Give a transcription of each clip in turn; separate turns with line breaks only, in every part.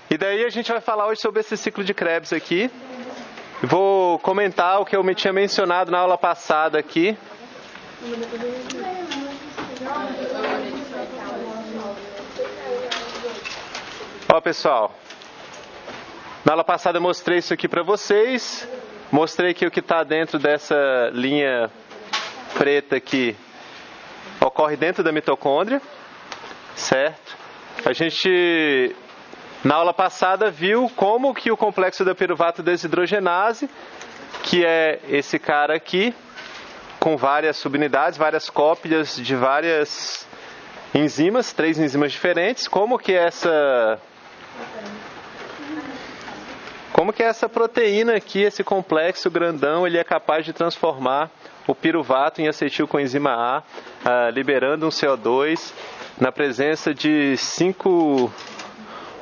E daí a gente vai falar hoje sobre esse ciclo de Krebs aqui. Vou comentar o que eu tinha mencionado na aula passada aqui. Ó, pessoal, na aula passada eu mostrei isso aqui para vocês. Mostrei que o que está dentro dessa linha preta aqui ocorre dentro da mitocôndria, certo? A gente, na aula passada, viu como que o complexo da piruvato desidrogenase, que é esse cara aqui, com várias subunidades, várias cópias de várias enzimas, 3 enzimas diferentes, como que essa proteína aqui, esse complexo grandão, ele é capaz de transformar o piruvato em acetilcoenzima A, liberando um CO2 na presença de 5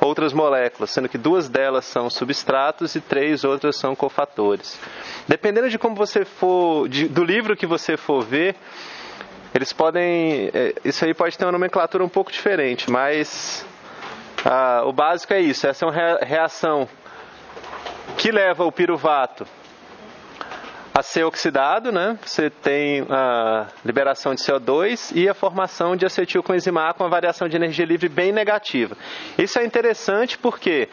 outras moléculas, sendo que 2 delas são substratos e 3 outras são cofatores. Dependendo de como você for, do livro que você for ver, eles podem, isso aí pode ter uma nomenclatura um pouco diferente, mas o básico é isso. Essa é uma reação que leva o piruvato a ser oxidado, né? Você tem a liberação de CO2 e a formação de acetilcoenzima A com a variação de energia livre bem negativa. Isso é interessante porque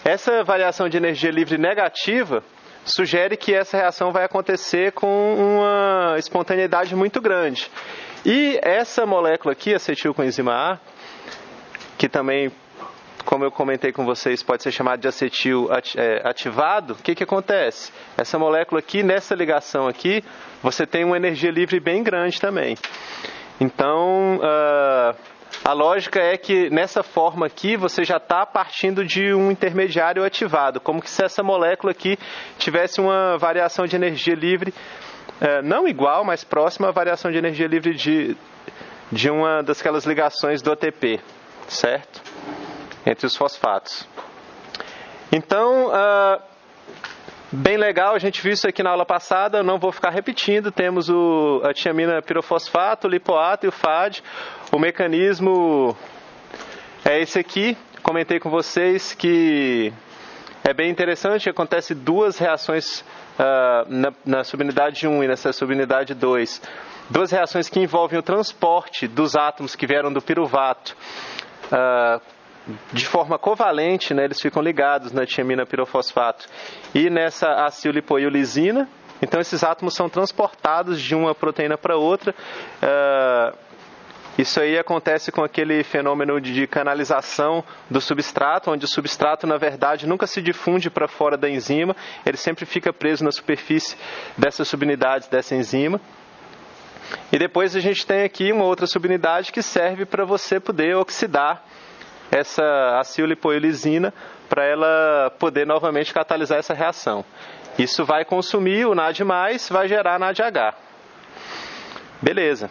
essa variação de energia livre negativa sugere que essa reação vai acontecer com uma espontaneidade muito grande. E essa molécula aqui, acetilcoenzima A, que também, como eu comentei com vocês, pode ser chamado de acetil ativado, o que acontece? Essa molécula aqui, nessa ligação aqui, você tem uma energia livre bem grande também. Então, a lógica é que nessa forma aqui, você já está partindo de um intermediário ativado, como que se essa molécula aqui tivesse uma variação de energia livre, não igual, mas próxima à variação de energia livre de uma daquelas ligações do ATP, certo? Entre os fosfatos. Então, bem legal, a gente viu isso aqui na aula passada, eu não vou ficar repetindo, temos a tiamina pirofosfato, o lipoato e o FAD. O mecanismo é esse aqui, comentei com vocês que é bem interessante, acontece 2 reações na subunidade 1 e nessa subunidade 2, 2 reações que envolvem o transporte dos átomos que vieram do piruvato, de forma covalente, né, eles ficam ligados na tiamina pirofosfato e nessa acil-lipoiolizina. Então esses átomos são transportados de uma proteína para outra. Isso aí acontece com aquele fenômeno de canalização do substrato, onde o substrato, na verdade, nunca se difunde para fora da enzima, ele sempre fica preso na superfície dessas subunidades dessa enzima. E depois a gente tem aqui uma outra subunidade que serve para você poder oxidar essa acil-lipoiolizina para ela poder novamente catalisar essa reação. Isso vai consumir o NAD+, vai gerar NADH. Beleza.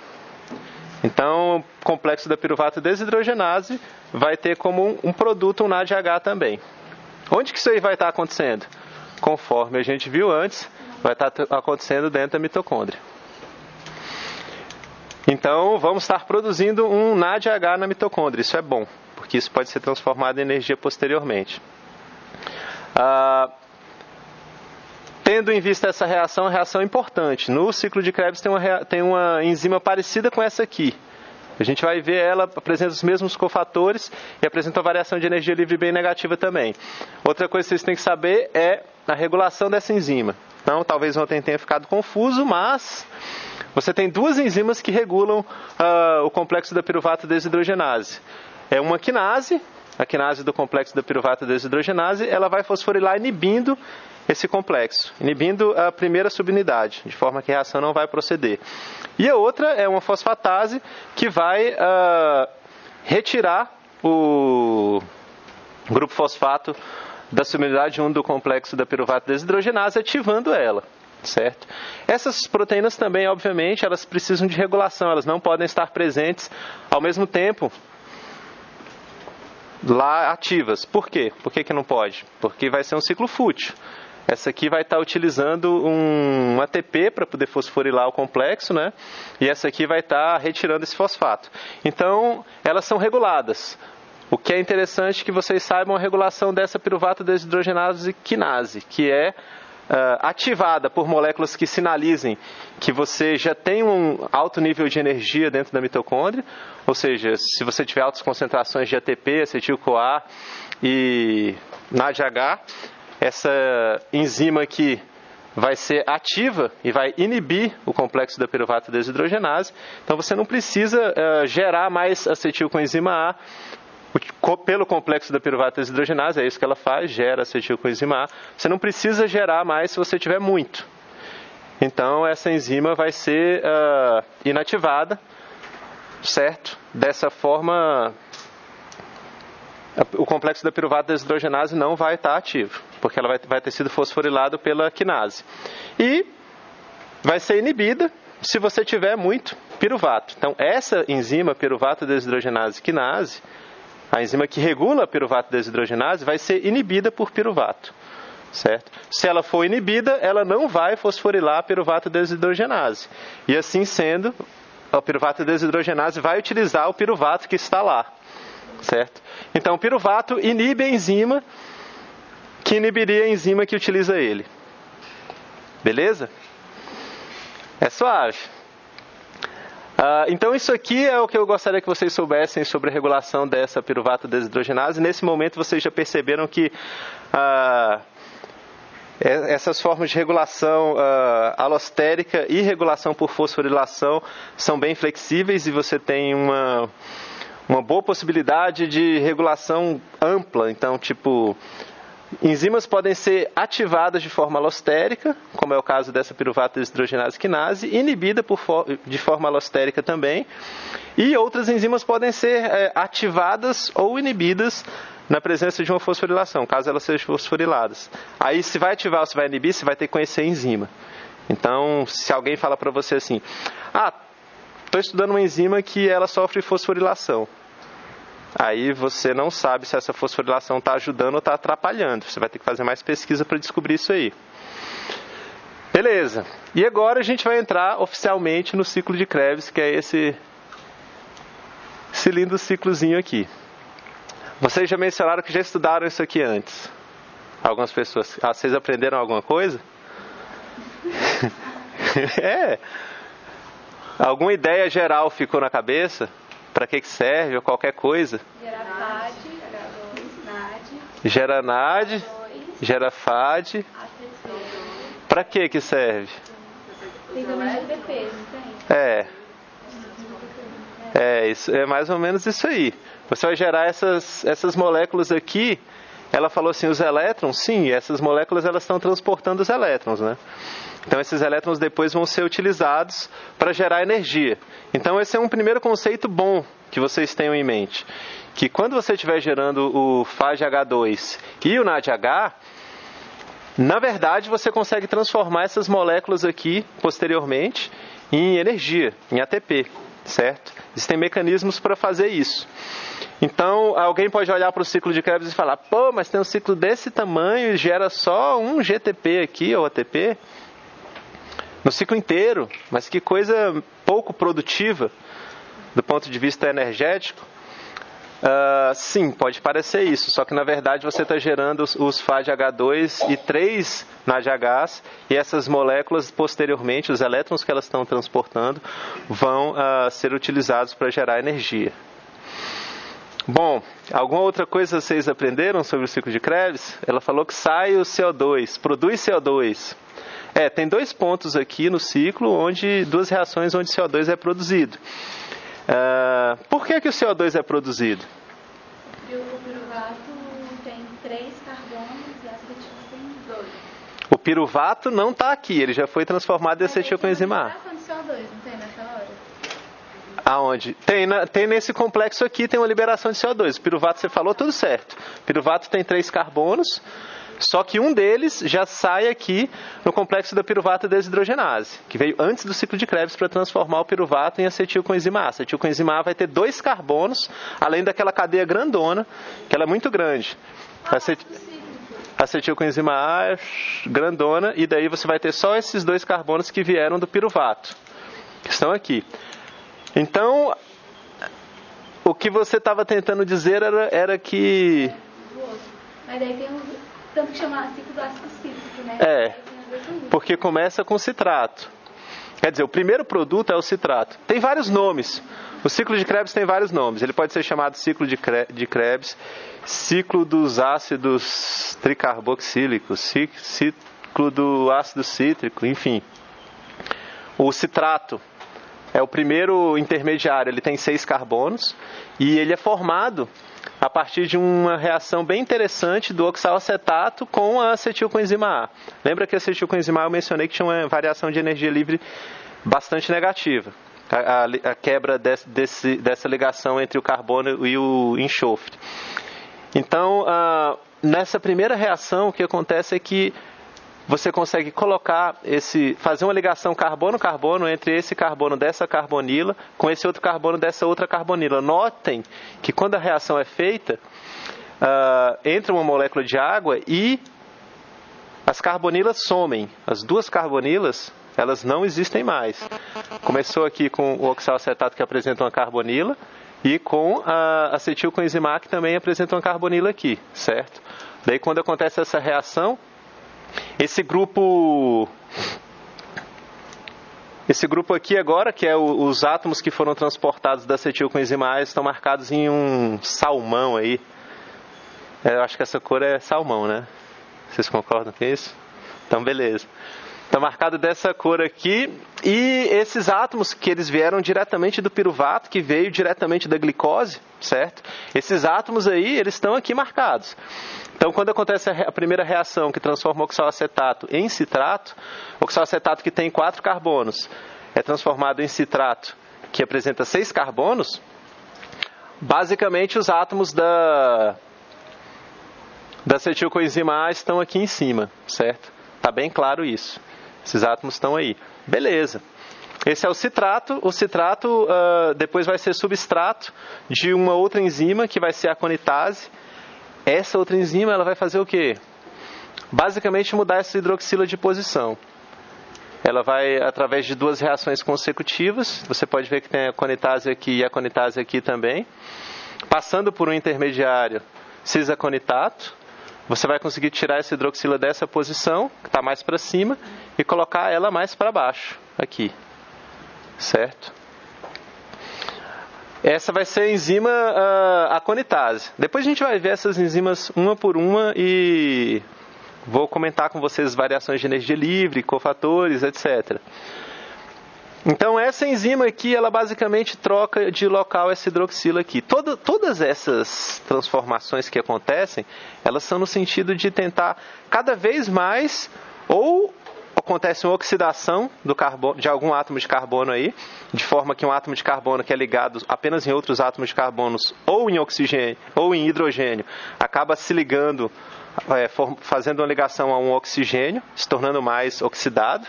Então, o complexo da piruvato desidrogenase vai ter como um produto um NADH também. Onde que isso aí vai estar acontecendo? Conforme a gente viu antes, vai estar acontecendo dentro da mitocôndria. Então, vamos estar produzindo um NADH na mitocôndria. Isso é bom, porque isso pode ser transformado em energia posteriormente. Tendo em vista essa reação, uma reação importante. No ciclo de Krebs tem uma enzima parecida com essa aqui. A gente vai ver ela apresenta os mesmos cofatores e apresenta uma variação de energia livre bem negativa também. Outra coisa que vocês têm que saber é a regulação dessa enzima. Então, talvez ontem tenha ficado confuso, mas você tem 2 enzimas que regulam o complexo da piruvato desidrogenase. É uma quinase, a quinase do complexo da piruvato desidrogenase, ela vai fosforilar inibindo esse complexo, inibindo a primeira subunidade, de forma que a reação não vai proceder. E a outra é uma fosfatase que vai retirar o grupo fosfato da subunidade 1 do complexo da piruvato desidrogenase, ativando ela, certo? Essas proteínas também, obviamente, elas precisam de regulação, elas não podem estar presentes ao mesmo tempo lá ativas. Por quê? Por que não pode? Porque vai ser um ciclo fútil. essa aqui vai estar utilizando um ATP para poder fosforilar o complexo, né? E essa aqui vai estar retirando esse fosfato. Então, elas são reguladas. O que é interessante que vocês saibam a regulação dessa piruvato desidrogenase quinase, que é ativada por moléculas que sinalizem que você já tem um alto nível de energia dentro da mitocôndria, ou seja, se você tiver altas concentrações de ATP, acetil-CoA e NADH, essa enzima aqui vai ser ativa e vai inibir o complexo da piruvato desidrogenase. Então você não precisa gerar mais acetilcoenzima A pelo complexo da piruvato desidrogenase, é isso que ela faz, gera acetilcoenzima A. Você não precisa gerar mais se você tiver muito. Então essa enzima vai ser inativada, certo? Dessa forma, o complexo da piruvato desidrogenase não vai estar ativo, porque ela vai ter sido fosforilado pela quinase. E vai ser inibida se você tiver muito piruvato. Então essa enzima piruvato desidrogenase quinase, a enzima que regula a piruvato desidrogenase, vai ser inibida por piruvato, certo? Se ela for inibida, ela não vai fosforilar a piruvato desidrogenase. E assim sendo, a piruvato desidrogenase vai utilizar o piruvato que está lá, certo? Então o piruvato inibe a enzima que inibiria a enzima que utiliza ele. Beleza? É suave. Então isso aqui é o que eu gostaria que vocês soubessem sobre a regulação dessa piruvato desidrogenase. Nesse momento vocês já perceberam que essas formas de regulação alostérica e regulação por fosforilação são bem flexíveis e você tem uma boa possibilidade de regulação ampla. Então, enzimas podem ser ativadas de forma alostérica, como é o caso dessa piruvato desidrogenase quinase, inibida de forma alostérica também, e outras enzimas podem ser ativadas ou inibidas na presença de uma fosforilação, caso elas sejam fosforiladas. Aí, se vai ativar ou se vai inibir, você vai ter que conhecer a enzima. Então, se alguém fala para você assim, estou estudando uma enzima que ela sofre fosforilação. Aí você não sabe se essa fosforilação está ajudando ou está atrapalhando. Você vai ter que fazer mais pesquisa para descobrir isso aí. Beleza. E agora a gente vai entrar oficialmente no ciclo de Krebs, que é esse lindo ciclozinho aqui. Vocês já mencionaram que já estudaram isso aqui antes. Algumas pessoas. Vocês aprenderam alguma coisa? Alguma ideia geral ficou na cabeça? Para que serve ou qualquer coisa? Gera NAD, gera FAD. Para que serve?
Tem também GTP, não tem?
Isso, é mais ou menos isso aí. Você vai gerar essas moléculas aqui. Ela falou assim, os elétrons, sim, essas moléculas elas estão transportando os elétrons, né? Então esses elétrons depois vão ser utilizados para gerar energia. Então esse é um primeiro conceito bom que vocês tenham em mente. Que quando você estiver gerando o FADH2 e o NADH, na verdade você consegue transformar essas moléculas aqui, posteriormente, em energia, em ATP, certo? Existem mecanismos para fazer isso. Então, alguém pode olhar para o ciclo de Krebs e falar, mas tem um ciclo desse tamanho e gera só um GTP aqui, ou ATP, no ciclo inteiro, mas que coisa pouco produtiva do ponto de vista energético. Sim, pode parecer isso, só que na verdade você está gerando os FADH2 e 3 NADHs, e essas moléculas posteriormente, os elétrons que elas estão transportando, vão ser utilizados para gerar energia. Bom, alguma outra coisa vocês aprenderam sobre o ciclo de Krebs? Ela falou que sai o CO2, produz CO2. Tem 2 pontos aqui no ciclo, duas reações onde CO2 é produzido. Por que o CO2 é produzido?
O piruvato tem 3 carbonos e a acetil tem 2.
O piruvato não está aqui, ele já foi transformado em acetilcoenzima A.
Tem CO2, não tem nessa hora?
Aonde? Tem nesse complexo aqui, tem uma liberação de CO2. O piruvato, você falou, tudo certo. O piruvato tem 3 carbonos, só que um deles já sai aqui no complexo da piruvato desidrogenase, que veio antes do ciclo de Krebs para transformar o piruvato em acetilcoenzima A. A acetilcoenzima A vai ter 2 carbonos, além daquela cadeia grandona, que ela é muito grande. acetilcoenzima A é grandona, e daí você vai ter só esses 2 carbonos que vieram do piruvato, que estão aqui. Então, o que você estava tentando dizer era que...
Mas daí tem tanto que chama ciclo do ácido cítrico, né?
Porque começa com citrato. Quer dizer, o primeiro produto é o citrato. Tem vários nomes. O ciclo de Krebs tem vários nomes. Ele pode ser chamado ciclo de Krebs, ciclo dos ácidos tricarboxílicos, ciclo do ácido cítrico, enfim. O citrato é o primeiro intermediário. Ele tem 6 carbonos e ele é formado a partir de uma reação bem interessante do oxalacetato com a acetilcoenzima A. Lembra que a acetilcoenzima A eu mencionei que tinha uma variação de energia livre bastante negativa. A quebra dessa ligação entre o carbono e o enxofre. Então, nessa primeira reação, o que acontece é que você consegue fazer uma ligação carbono-carbono entre esse carbono dessa carbonila com esse outro carbono dessa outra carbonila. Notem que quando a reação é feita, entra uma molécula de água e as carbonilas somem. As 2 carbonilas, elas não existem mais. Começou aqui com o oxalacetato, que apresenta uma carbonila, e com a acetilcoenzima A, que também apresenta uma carbonila aqui, certo? Daí, quando acontece essa reação, esse grupo aqui agora, que é os átomos que foram transportados da acetilcoenzima A, estão marcados em um salmão aí. Eu acho que essa cor é salmão, né? Vocês concordam com isso? Então, beleza. Está marcado dessa cor aqui, e esses átomos que eles vieram diretamente do piruvato, que veio diretamente da glicose, certo? Esses átomos aí, eles estão aqui marcados. Então, quando acontece a primeira reação que transforma o oxalacetato em citrato, o oxalacetato que tem 4 carbonos é transformado em citrato, que apresenta 6 carbonos, basicamente os átomos da acetilcoenzima A estão aqui em cima, certo? Está bem claro isso. Esses átomos estão aí. Beleza. Esse é o citrato. O citrato depois vai ser substrato de uma outra enzima, que vai ser a aconitase. Essa outra enzima, ela vai fazer o quê? Basicamente mudar essa hidroxila de posição. Ela vai, através de 2 reações consecutivas, você pode ver que tem a aconitase aqui e a aconitase aqui também, passando por um intermediário cis-aconitato, você vai conseguir tirar essa hidroxila dessa posição, que está mais para cima, e colocar ela mais para baixo, aqui. Certo? Essa vai ser a enzima aconitase. Depois a gente vai ver essas enzimas uma por uma e vou comentar com vocês variações de energia livre, cofatores, etc. Então, essa enzima aqui, ela basicamente troca de local essa hidroxila aqui. Todas essas transformações que acontecem, elas são no sentido de tentar cada vez mais, ou acontece uma oxidação de algum átomo de carbono aí, de forma que um átomo de carbono que é ligado apenas em outros átomos de carbonos, ou em oxigênio, ou em hidrogênio, acaba se ligando, fazendo uma ligação a um oxigênio, se tornando mais oxidado,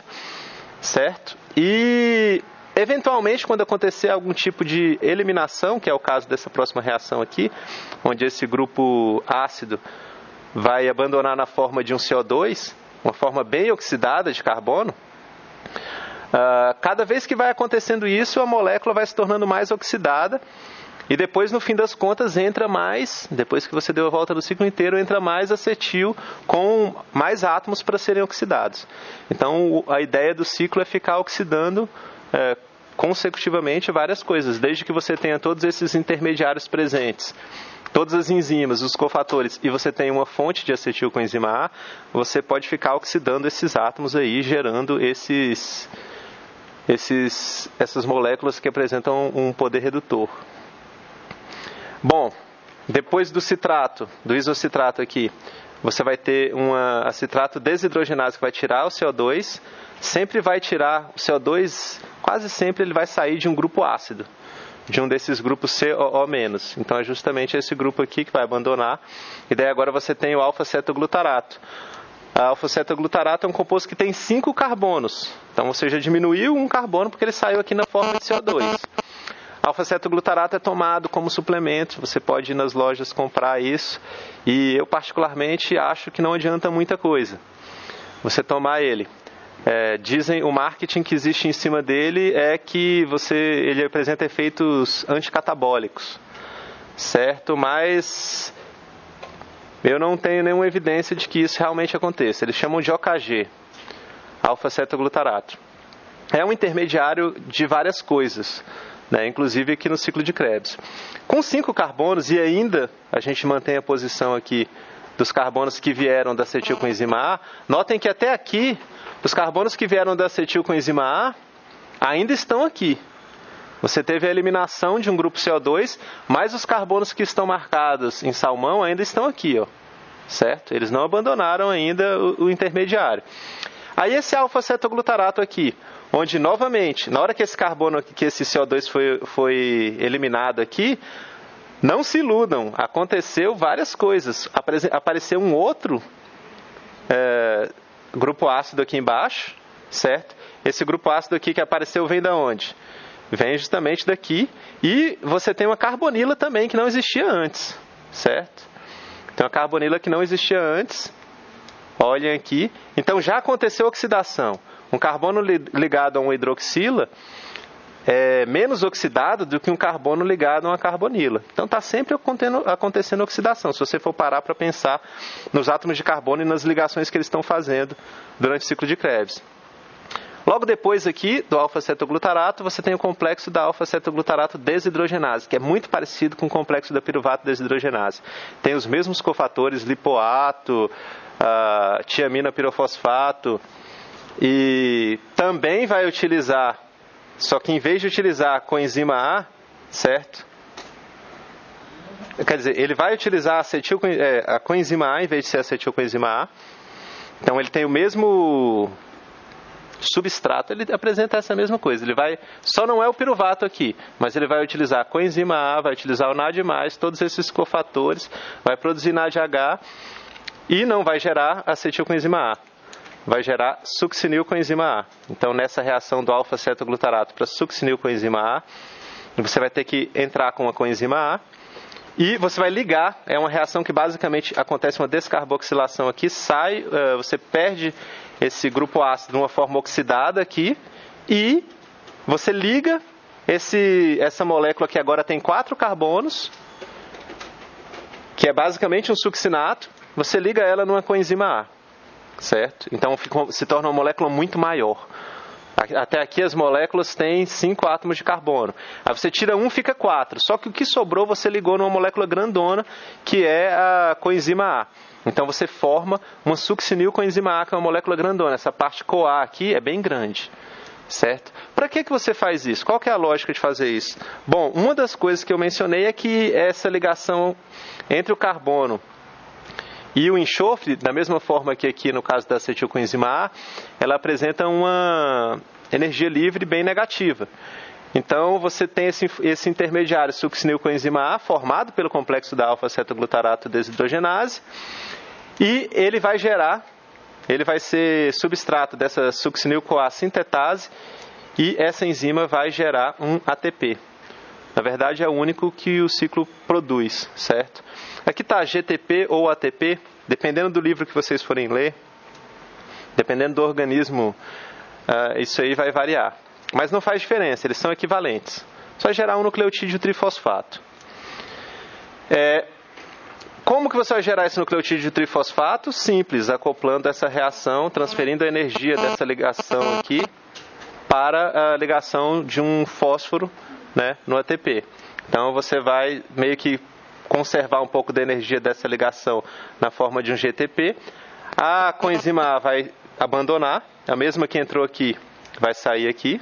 certo? E, eventualmente, quando acontecer algum tipo de eliminação, que é o caso dessa próxima reação aqui, onde esse grupo ácido vai abandonar na forma de um CO2, uma forma bem oxidada de carbono, cada vez que vai acontecendo isso, a molécula vai se tornando mais oxidada, e depois, no fim das contas, entra mais, depois que você deu a volta do ciclo inteiro, entra mais acetil com mais átomos para serem oxidados. Então, a ideia do ciclo é ficar oxidando consecutivamente várias coisas, desde que você tenha todos esses intermediários presentes, todas as enzimas, os cofatores, e você tem uma fonte de acetilcoenzima A, você pode ficar oxidando esses átomos aí, gerando essas moléculas que apresentam um poder redutor. Bom, depois do citrato, do isocitrato aqui, você vai ter uma acetrato desidrogenase que vai tirar o CO2, sempre vai tirar o CO2, quase sempre ele vai sair de um grupo ácido, de um desses grupos COO-. Então é justamente esse grupo aqui que vai abandonar, e daí agora você tem o alfa-cetoglutarato. A alfa-cetoglutarato é um composto que tem 5 carbonos, então você já diminuiu um carbono porque ele saiu aqui na forma de CO2. Alfa-cetoglutarato é tomado como suplemento, você pode ir nas lojas comprar isso, e eu particularmente acho que não adianta muita coisa você tomar ele. Dizem, o marketing que existe em cima dele é que ele apresenta efeitos anticatabólicos, certo? Mas eu não tenho nenhuma evidência de que isso realmente aconteça. Eles chamam de OKG, alfa-cetoglutarato. É um intermediário de várias coisas, né? Inclusive aqui no ciclo de Krebs. Com 5 carbonos, e ainda a gente mantém a posição aqui dos carbonos que vieram da acetilcoenzima A, notem que até aqui, os carbonos que vieram da acetilcoenzima A ainda estão aqui. Você teve a eliminação de um grupo CO2, mas os carbonos que estão marcados em salmão ainda estão aqui, ó, certo? Eles não abandonaram ainda o intermediário. Aí esse alfa-cetoglutarato aqui, onde novamente, na hora que esse carbono, que esse CO2 foi eliminado aqui, não se iludam, aconteceu várias coisas. Apareceu um outro grupo ácido aqui embaixo, certo? Esse grupo ácido aqui que apareceu vem da onde? Vem justamente daqui. E você tem uma carbonila também que não existia antes, certo? Tem uma carbonila que não existia antes. Olhem aqui. Então já aconteceu oxidação. Um carbono ligado a uma hidroxila é menos oxidado do que um carbono ligado a uma carbonila. Então está sempre acontecendo oxidação, se você for parar para pensar nos átomos de carbono e nas ligações que eles estão fazendo durante o ciclo de Krebs. Logo depois aqui do alfa-cetoglutarato, você tem o complexo da alfa-cetoglutarato desidrogenase, que é muito parecido com o complexo da piruvato desidrogenase. Tem os mesmos cofatores, lipoato, tiamina pirofosfato, e também vai utilizar, só que em vez de utilizar a coenzima A, certo? Quer dizer, ele vai utilizar a coenzima A em vez de ser acetilcoenzima A. Então ele tem o mesmo substrato, ele apresenta essa mesma coisa. Ele vai, só não é o piruvato aqui, mas ele vai utilizar a coenzima A, vai utilizar o NAD+, todos esses cofatores, vai produzir NADH e não vai gerar acetilcoenzima A. Vai gerar succinilcoenzima A. Então, nessa reação do alfa-cetoglutarato para succinilcoenzima A, você vai ter que entrar com a coenzima A e você vai ligar. É uma reação que basicamente acontece uma descarboxilação aqui, você perde esse grupo ácido de uma forma oxidada aqui e você liga essa molécula que agora tem 4 carbonos, que é basicamente um succinato, você liga ela numa coenzima A. Certo? Então se torna uma molécula muito maior. Até aqui as moléculas têm 5 átomos de carbono. Aí você tira um, fica 4. Só que o que sobrou você ligou numa molécula grandona, que é a coenzima A. Então você forma uma succinilcoenzima A, que é uma molécula grandona. Essa parte CoA aqui é bem grande. Certo? Para que você faz isso? Qual que é a lógica de fazer isso? Bom, uma das coisas que eu mencionei é que essa ligação entre o carbono e o enxofre, da mesma forma que aqui no caso da acetilcoenzima A, ela apresenta uma energia livre bem negativa. Então você tem esse intermediário succinilcoenzima A formado pelo complexo da alfa-cetoglutarato desidrogenase e ele vai ser substrato dessa succinil-CoA sintetase e essa enzima vai gerar um ATP. Na verdade é o único que o ciclo produz, certo? Aqui está GTP ou ATP, dependendo do livro que vocês forem ler, dependendo do organismo, isso aí vai variar. Mas não faz diferença, eles são equivalentes. Só gerar um nucleotídeo trifosfato. Como que você vai gerar esse nucleotídeo trifosfato? Simples, acoplando essa reação, transferindo a energia dessa ligação aqui para a ligação de um fósforo, né, no ATP. Então você vai meio que conservar um pouco da energia dessa ligação na forma de um GTP. A coenzima A vai abandonar, a mesma que entrou aqui vai sair aqui,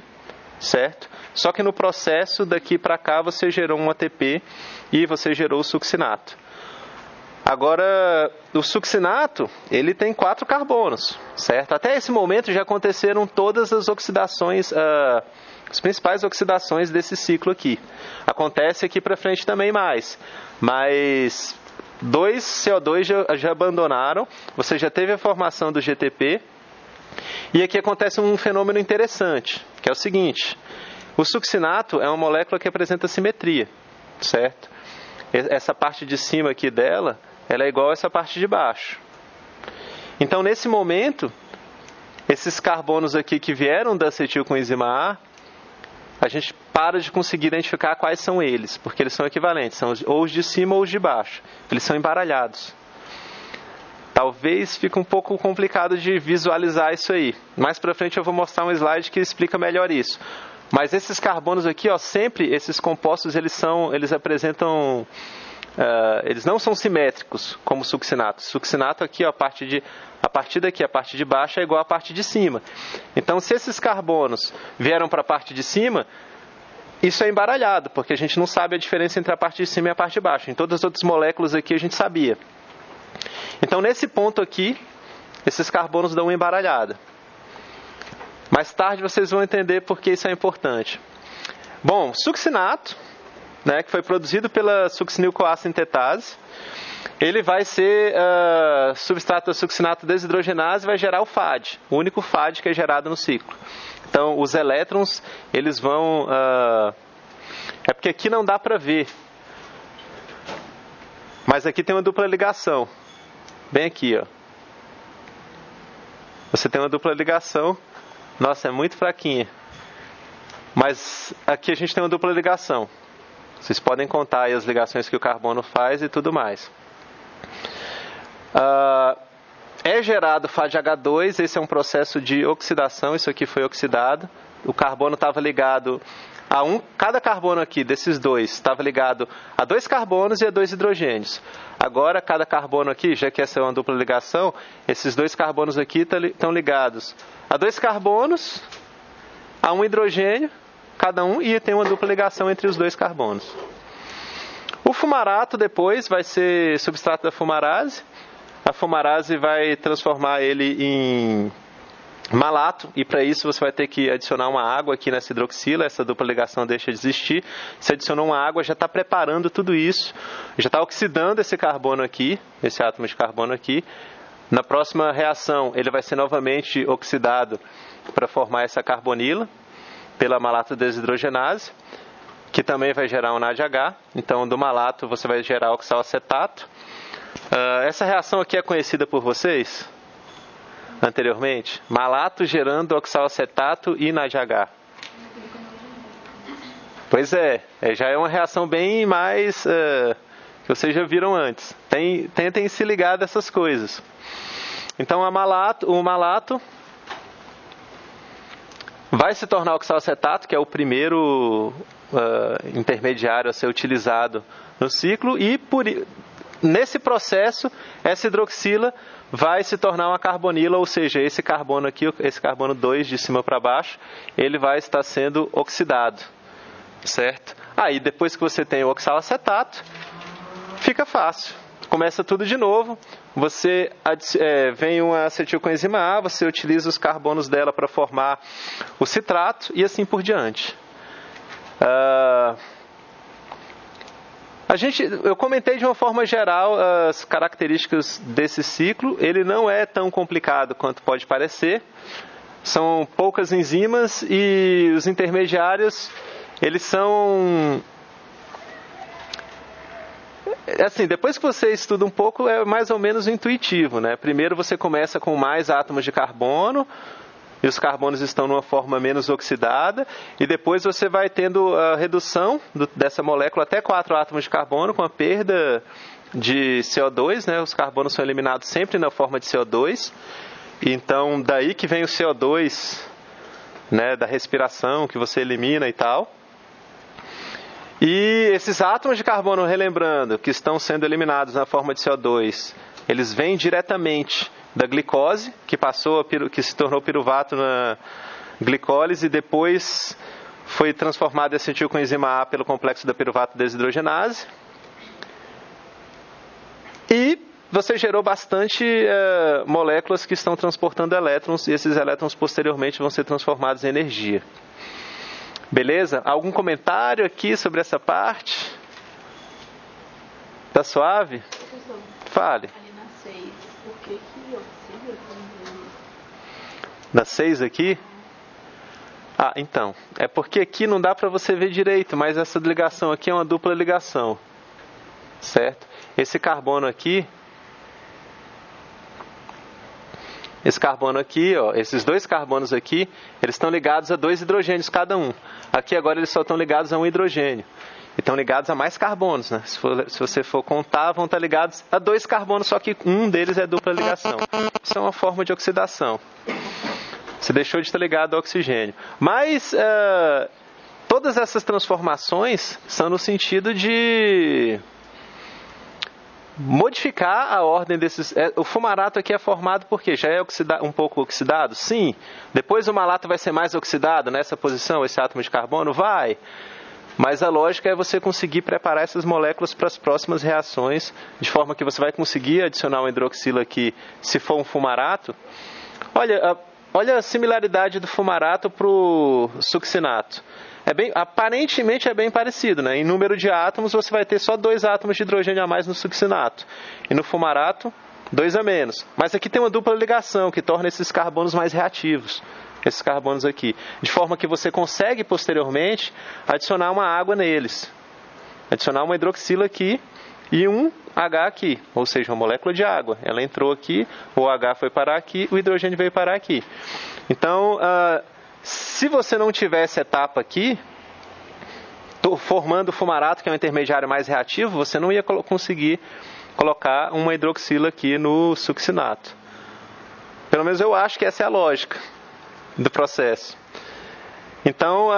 certo? Só que no processo daqui para cá você gerou um ATP e você gerou o succinato. Agora, o succinato, ele tem 4 carbonos, certo? Até esse momento já aconteceram todas as oxidações, as principais oxidações desse ciclo aqui. Acontece aqui para frente também mais, mas 2 CO2 já abandonaram, você já teve a formação do GTP, e aqui acontece um fenômeno interessante, que é o seguinte: O succinato é uma molécula que apresenta simetria, certo? Essa parte de cima aqui dela, ela é igual a essa parte de baixo. Então, nesse momento, esses carbonos aqui que vieram da acetilcoenzima A gente para de conseguir identificar quais são eles, porque eles são equivalentes, são ou os de cima ou os de baixo. Eles são embaralhados. Talvez fique um pouco complicado de visualizar isso aí. Mais para frente eu vou mostrar um slide que explica melhor isso. Mas esses carbonos aqui, ó, sempre esses compostos eles apresentam, eles não são simétricos como o succinato. O succinato aqui, ó, a partir daqui, a parte de baixo é igual à parte de cima. Então, se esses carbonos vieram para a parte de cima, isso é embaralhado, porque a gente não sabe a diferença entre a parte de cima e a parte de baixo. Em todas as outras moléculas aqui a gente sabia. Então, nesse ponto aqui, esses carbonos dão uma embaralhada. Mais tarde vocês vão entender por que isso é importante. Bom, succinato, né, que foi produzido pela succinil-CoA sintetase, ele vai ser substrato da succinato desidrogenase e vai gerar o FAD, o único FAD que é gerado no ciclo. Então, os elétrons, eles vão... é porque aqui não dá para ver, mas aqui tem uma dupla ligação. Bem aqui, ó. Você tem uma dupla ligação. Nossa, é muito fraquinha. Mas aqui a gente tem uma dupla ligação. Vocês podem contar aí as ligações que o carbono faz e tudo mais. É gerado FADH2, esse é um processo de oxidação, isso aqui foi oxidado. O carbono estava ligado a cada carbono aqui, desses dois, estava ligado a 2 carbonos e a 2 hidrogênios. Agora, cada carbono aqui, já que essa é uma dupla ligação, esses 2 carbonos aqui estão ligados a 2 carbonos, a 1 hidrogênio, cada um, e tem uma dupla ligação entre os 2 carbonos. O fumarato depois vai ser substrato da fumarase. A fumarase vai transformar ele em malato, e para isso você vai ter que adicionar uma água aqui nessa hidroxila, essa dupla ligação deixa de existir. Você adicionou uma água, já está preparando tudo isso, já está oxidando esse carbono aqui, esse átomo de carbono aqui. Na próxima reação, ele vai ser novamente oxidado para formar essa carbonila, pela malato desidrogenase, que também vai gerar um NADH. Então, do malato você vai gerar oxalacetato. Essa reação aqui é conhecida por vocês? Anteriormente, malato gerando oxalacetato e NADH. Pois é, já é uma reação bem mais que vocês já viram antes. Tentem se ligar dessas coisas. Então, o malato vai se tornar oxalacetato, que é o primeiro intermediário a ser utilizado no ciclo, e nesse processo, essa hidroxila vai se tornar uma carbonila, ou seja, esse carbono aqui, esse carbono 2 de cima para baixo, ele vai estar sendo oxidado, certo? Aí, depois que você tem o oxalacetato, fica fácil. Começa tudo de novo, você vem uma acetilcoenzima A, você utiliza os carbonos dela para formar o citrato e assim por diante. Eu comentei de uma forma geral as características desse ciclo. Ele não é tão complicado quanto pode parecer. São poucas enzimas e os intermediários, eles são... Assim, depois que você estuda um pouco, é mais ou menos intuitivo, né? Primeiro você começa com mais átomos de carbono, e os carbonos estão numa forma menos oxidada, e depois você vai tendo a redução dessa molécula até 4 átomos de carbono, com a perda de CO2, né? Os carbonos são eliminados sempre na forma de CO2, então daí que vem o CO2, né, da respiração, que você elimina e tal. E esses átomos de carbono, relembrando, que estão sendo eliminados na forma de CO2, eles vêm diretamente da glicose, que se tornou piruvato na glicólise e depois foi transformado em acetilcoenzima A pelo complexo da piruvato desidrogenase. E você gerou bastante moléculas que estão transportando elétrons, e esses elétrons posteriormente vão ser transformados em energia. Beleza? Algum comentário aqui sobre essa parte? Tá suave?
Professor,
Fale.
ali na 6, por que oxida?
Na 6 aqui? Ah, então, é porque aqui não dá para você ver direito, mas essa ligação aqui é uma dupla ligação, certo? Esse carbono aqui, ó, esses dois carbonos aqui, eles estão ligados a 2 hidrogênios cada um. Aqui agora eles só estão ligados a 1 hidrogênio. E estão ligados a mais carbonos, né? Se você for contar, vão estar ligados a 2 carbonos, só que um deles é dupla ligação. Isso é uma forma de oxidação. Você deixou de estar ligado ao oxigênio. Mas todas essas transformações são no sentido de modificar a ordem desses... O fumarato aqui é formado porque já é um pouco oxidado? Sim. Depois o malato vai ser mais oxidado nessa posição, esse átomo de carbono? Vai. Mas a lógica é você conseguir preparar essas moléculas para as próximas reações, de forma que você vai conseguir adicionar uma hidroxila aqui, se for um fumarato. Olha a similaridade do fumarato para o succinato. Aparentemente é bem parecido, né? Em número de átomos, você vai ter só 2 átomos de hidrogênio a mais no succinato. E no fumarato, 2 a menos. Mas aqui tem uma dupla ligação, que torna esses carbonos mais reativos. Esses carbonos aqui. De forma que você consegue, posteriormente, adicionar uma água neles. Adicionar uma hidroxila aqui e um H aqui. Ou seja, uma molécula de água. Ela entrou aqui, o H foi parar aqui, o hidrogênio veio parar aqui. Então, se você não tiver essa etapa aqui, formando o fumarato, que é um intermediário mais reativo, você não ia conseguir colocar uma hidroxila aqui no succinato. Pelo menos eu acho que essa é a lógica do processo. Então,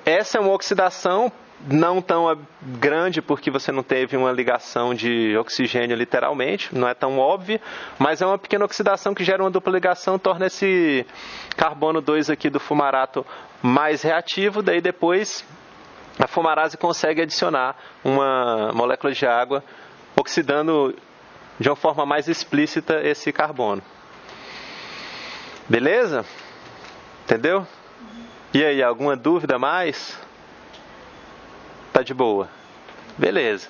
essa é uma oxidação não tão grande, porque você não teve uma ligação de oxigênio literalmente, não é tão óbvia, mas é uma pequena oxidação que gera uma dupla ligação, torna esse carbono 2 aqui do fumarato mais reativo, daí depois a fumarase consegue adicionar uma molécula de água, oxidando de uma forma mais explícita esse carbono. Beleza? Entendeu? E aí, alguma dúvida mais? Tá de boa. Beleza.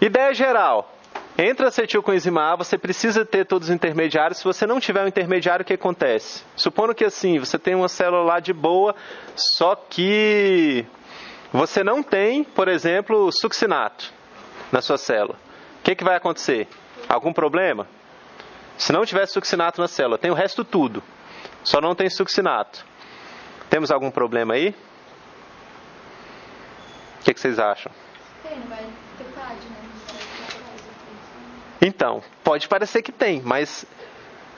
Ideia geral. Entre acetilcoenzima A, você precisa ter todos os intermediários. Se você não tiver um intermediário, o que acontece? Supondo que assim, você tem uma célula lá de boa, só que você não tem, por exemplo, succinato na sua célula. O que vai acontecer? Algum problema? Se não tiver succinato na célula, tem o resto tudo. Só não tem succinato. Temos algum problema aí? O que vocês acham?
Não vai ter PAD, né?
Então, pode parecer que tem, mas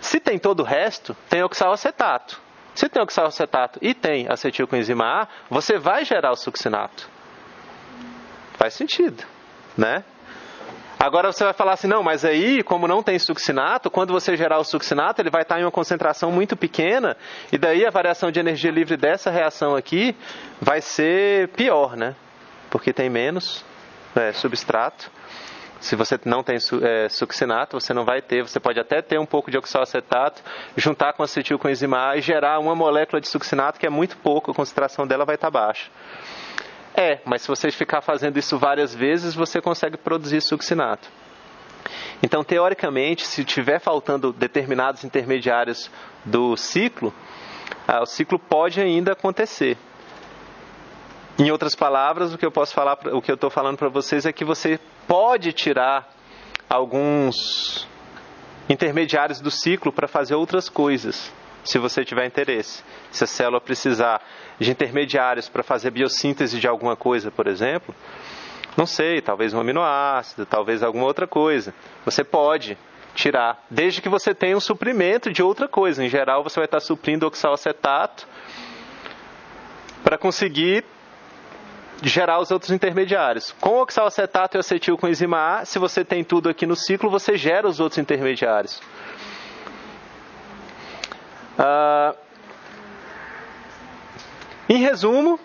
se tem todo o resto, tem oxaloacetato. Se tem oxaloacetato e tem acetilcoenzima A, você vai gerar o succinato. Faz sentido, né? Agora você vai falar assim, não, mas aí, como não tem succinato, quando você gerar o succinato, ele vai estar em uma concentração muito pequena, e daí a variação de energia livre dessa reação aqui vai ser pior, né? Porque tem menos substrato. Se você não tem succinato, você não vai ter, você pode até ter um pouco de oxaloacetato, juntar com acetilcoenzima A e gerar uma molécula de succinato que é muito pouco, a concentração dela vai estar baixa. Mas se você ficar fazendo isso várias vezes, você consegue produzir succinato. Então, teoricamente, se tiver faltando determinados intermediários do ciclo, o ciclo pode ainda acontecer. Em outras palavras, o que eu estou falando para vocês é que você pode tirar alguns intermediários do ciclo para fazer outras coisas, se você tiver interesse. Se a célula precisar de intermediários para fazer biossíntese de alguma coisa, por exemplo, não sei, talvez um aminoácido, talvez alguma outra coisa, você pode tirar, desde que você tenha um suprimento de outra coisa. Em geral, você vai estar suprindo oxaloacetato para conseguir gerar os outros intermediários. Com o oxaloacetato e acetilcoenzima A, se você tem tudo aqui no ciclo, você gera os outros intermediários. Em resumo,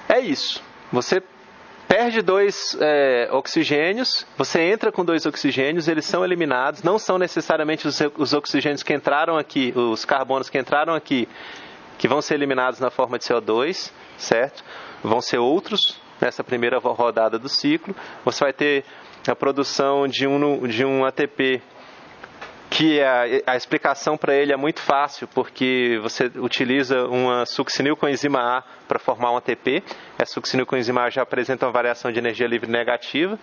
é isso. Você perde 2 oxigênios, você entra com 2 oxigênios, eles são eliminados, não são necessariamente os oxigênios que entraram aqui, os carbonos que entraram aqui, que vão ser eliminados na forma de CO2, certo? Vão ser outros nessa primeira rodada do ciclo. Você vai ter a produção de um ATP que a explicação para ele é muito fácil, porque você utiliza uma succinil com enzima A para formar um ATP. A succinil com enzima A já apresenta uma variação de energia livre negativa,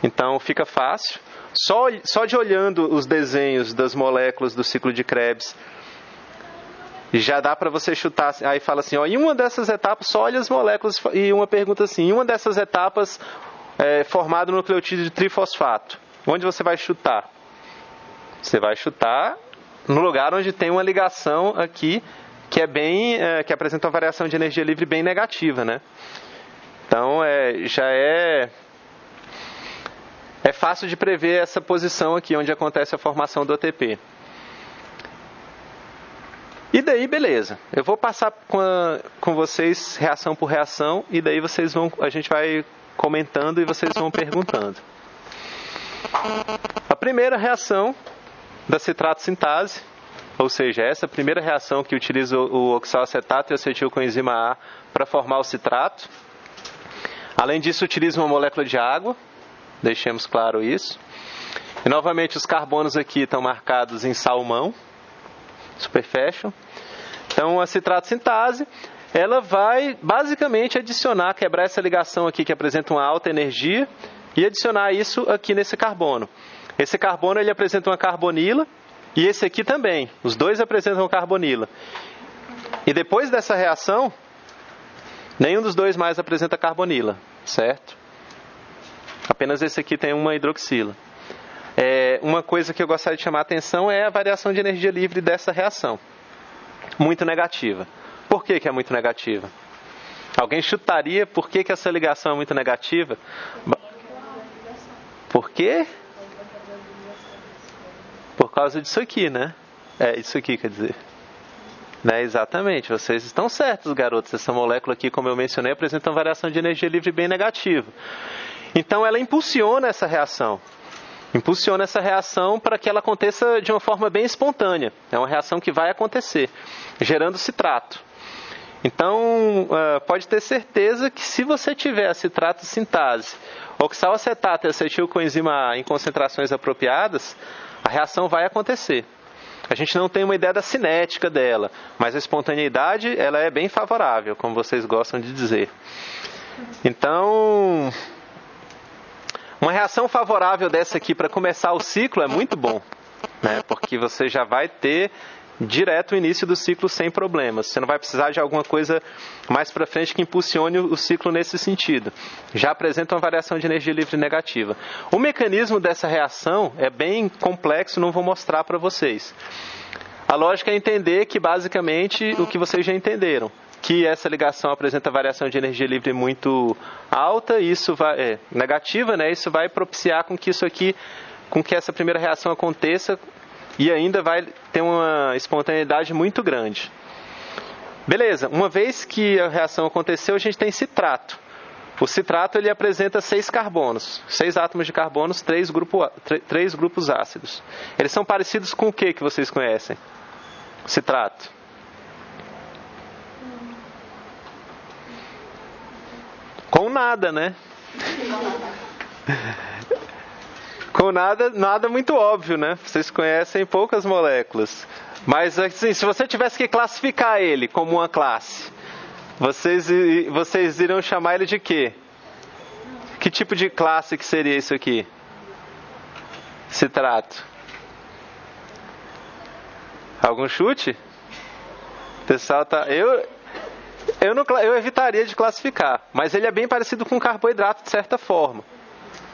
então fica fácil. Só de olhando os desenhos das moléculas do ciclo de Krebs, já dá para você chutar, aí fala assim, ó, em uma dessas etapas, só olha as moléculas, e uma pergunta assim, em uma dessas etapas formado o nucleotídeo de trifosfato, onde você vai chutar? Você vai chutar no lugar onde tem uma ligação aqui que é que apresenta uma variação de energia livre bem negativa, né? Então já é fácil de prever essa posição aqui onde acontece a formação do ATP. E daí, beleza. Eu vou passar com vocês reação por reação e daí a gente vai comentando e vocês vão perguntando. A primeira reação da citrato sintase, ou seja, essa primeira reação que utiliza o oxalacetato e acetil com enzima A para formar o citrato. Além disso, utiliza uma molécula de água, deixemos claro isso. E novamente os carbonos aqui estão marcados em salmão, superfashion. Então a citrato sintase, ela vai basicamente adicionar, quebrar essa ligação aqui que apresenta uma alta energia e adicionar isso aqui nesse carbono. Esse carbono ele apresenta uma carbonila e esse aqui também. Os dois apresentam carbonila. E depois dessa reação, nenhum dos dois mais apresenta carbonila, certo? Apenas esse aqui tem uma hidroxila. Uma coisa que eu gostaria de chamar a atenção é a variação de energia livre dessa reação. Muito negativa. Por que é muito negativa? Alguém chutaria por que essa ligação é muito negativa? Por quê? Por causa disso aqui, né? Isso aqui quer dizer. Né? Exatamente, vocês estão certos, garotos. Essa molécula aqui, como eu mencionei, apresenta uma variação de energia livre bem negativa. Então ela impulsiona essa reação. Impulsiona essa reação para que ela aconteça de uma forma bem espontânea. É uma reação que vai acontecer, gerando citrato. Então, pode ter certeza que se você tiver a citrato sintase, oxalacetato e acetil com enzima A em concentrações apropriadas, a reação vai acontecer. A gente não tem uma ideia da cinética dela, mas a espontaneidade ela é bem favorável, como vocês gostam de dizer. Então, uma reação favorável dessa aqui para começar o ciclo é muito bom, né? Porque você já vai ter direto o início do ciclo sem problemas. Você não vai precisar de alguma coisa mais para frente que impulsione o ciclo nesse sentido. Já apresenta uma variação de energia livre negativa. O mecanismo dessa reação é bem complexo, não vou mostrar para vocês. A lógica é entender que basicamente o que vocês já entenderam, que essa ligação apresenta variação de energia livre muito alta, isso vai negativa, né? Isso vai propiciar com que essa primeira reação aconteça e ainda vai ter uma espontaneidade muito grande. Beleza, uma vez que a reação aconteceu, a gente tem citrato. O citrato ele apresenta 6 carbonos, 6 átomos de carbonos, 3 grupos ácidos. Eles são parecidos com o que vocês conhecem? Citrato. Com nada, né? Com nada muito óbvio, né? Vocês conhecem poucas moléculas. Mas, assim, se você tivesse que classificar ele como uma classe, vocês iriam chamar ele de quê? Que tipo de classe que seria isso aqui? Citrato. Algum chute? O pessoal tá... Eu evitaria de classificar, mas ele é bem parecido com carboidrato de certa forma,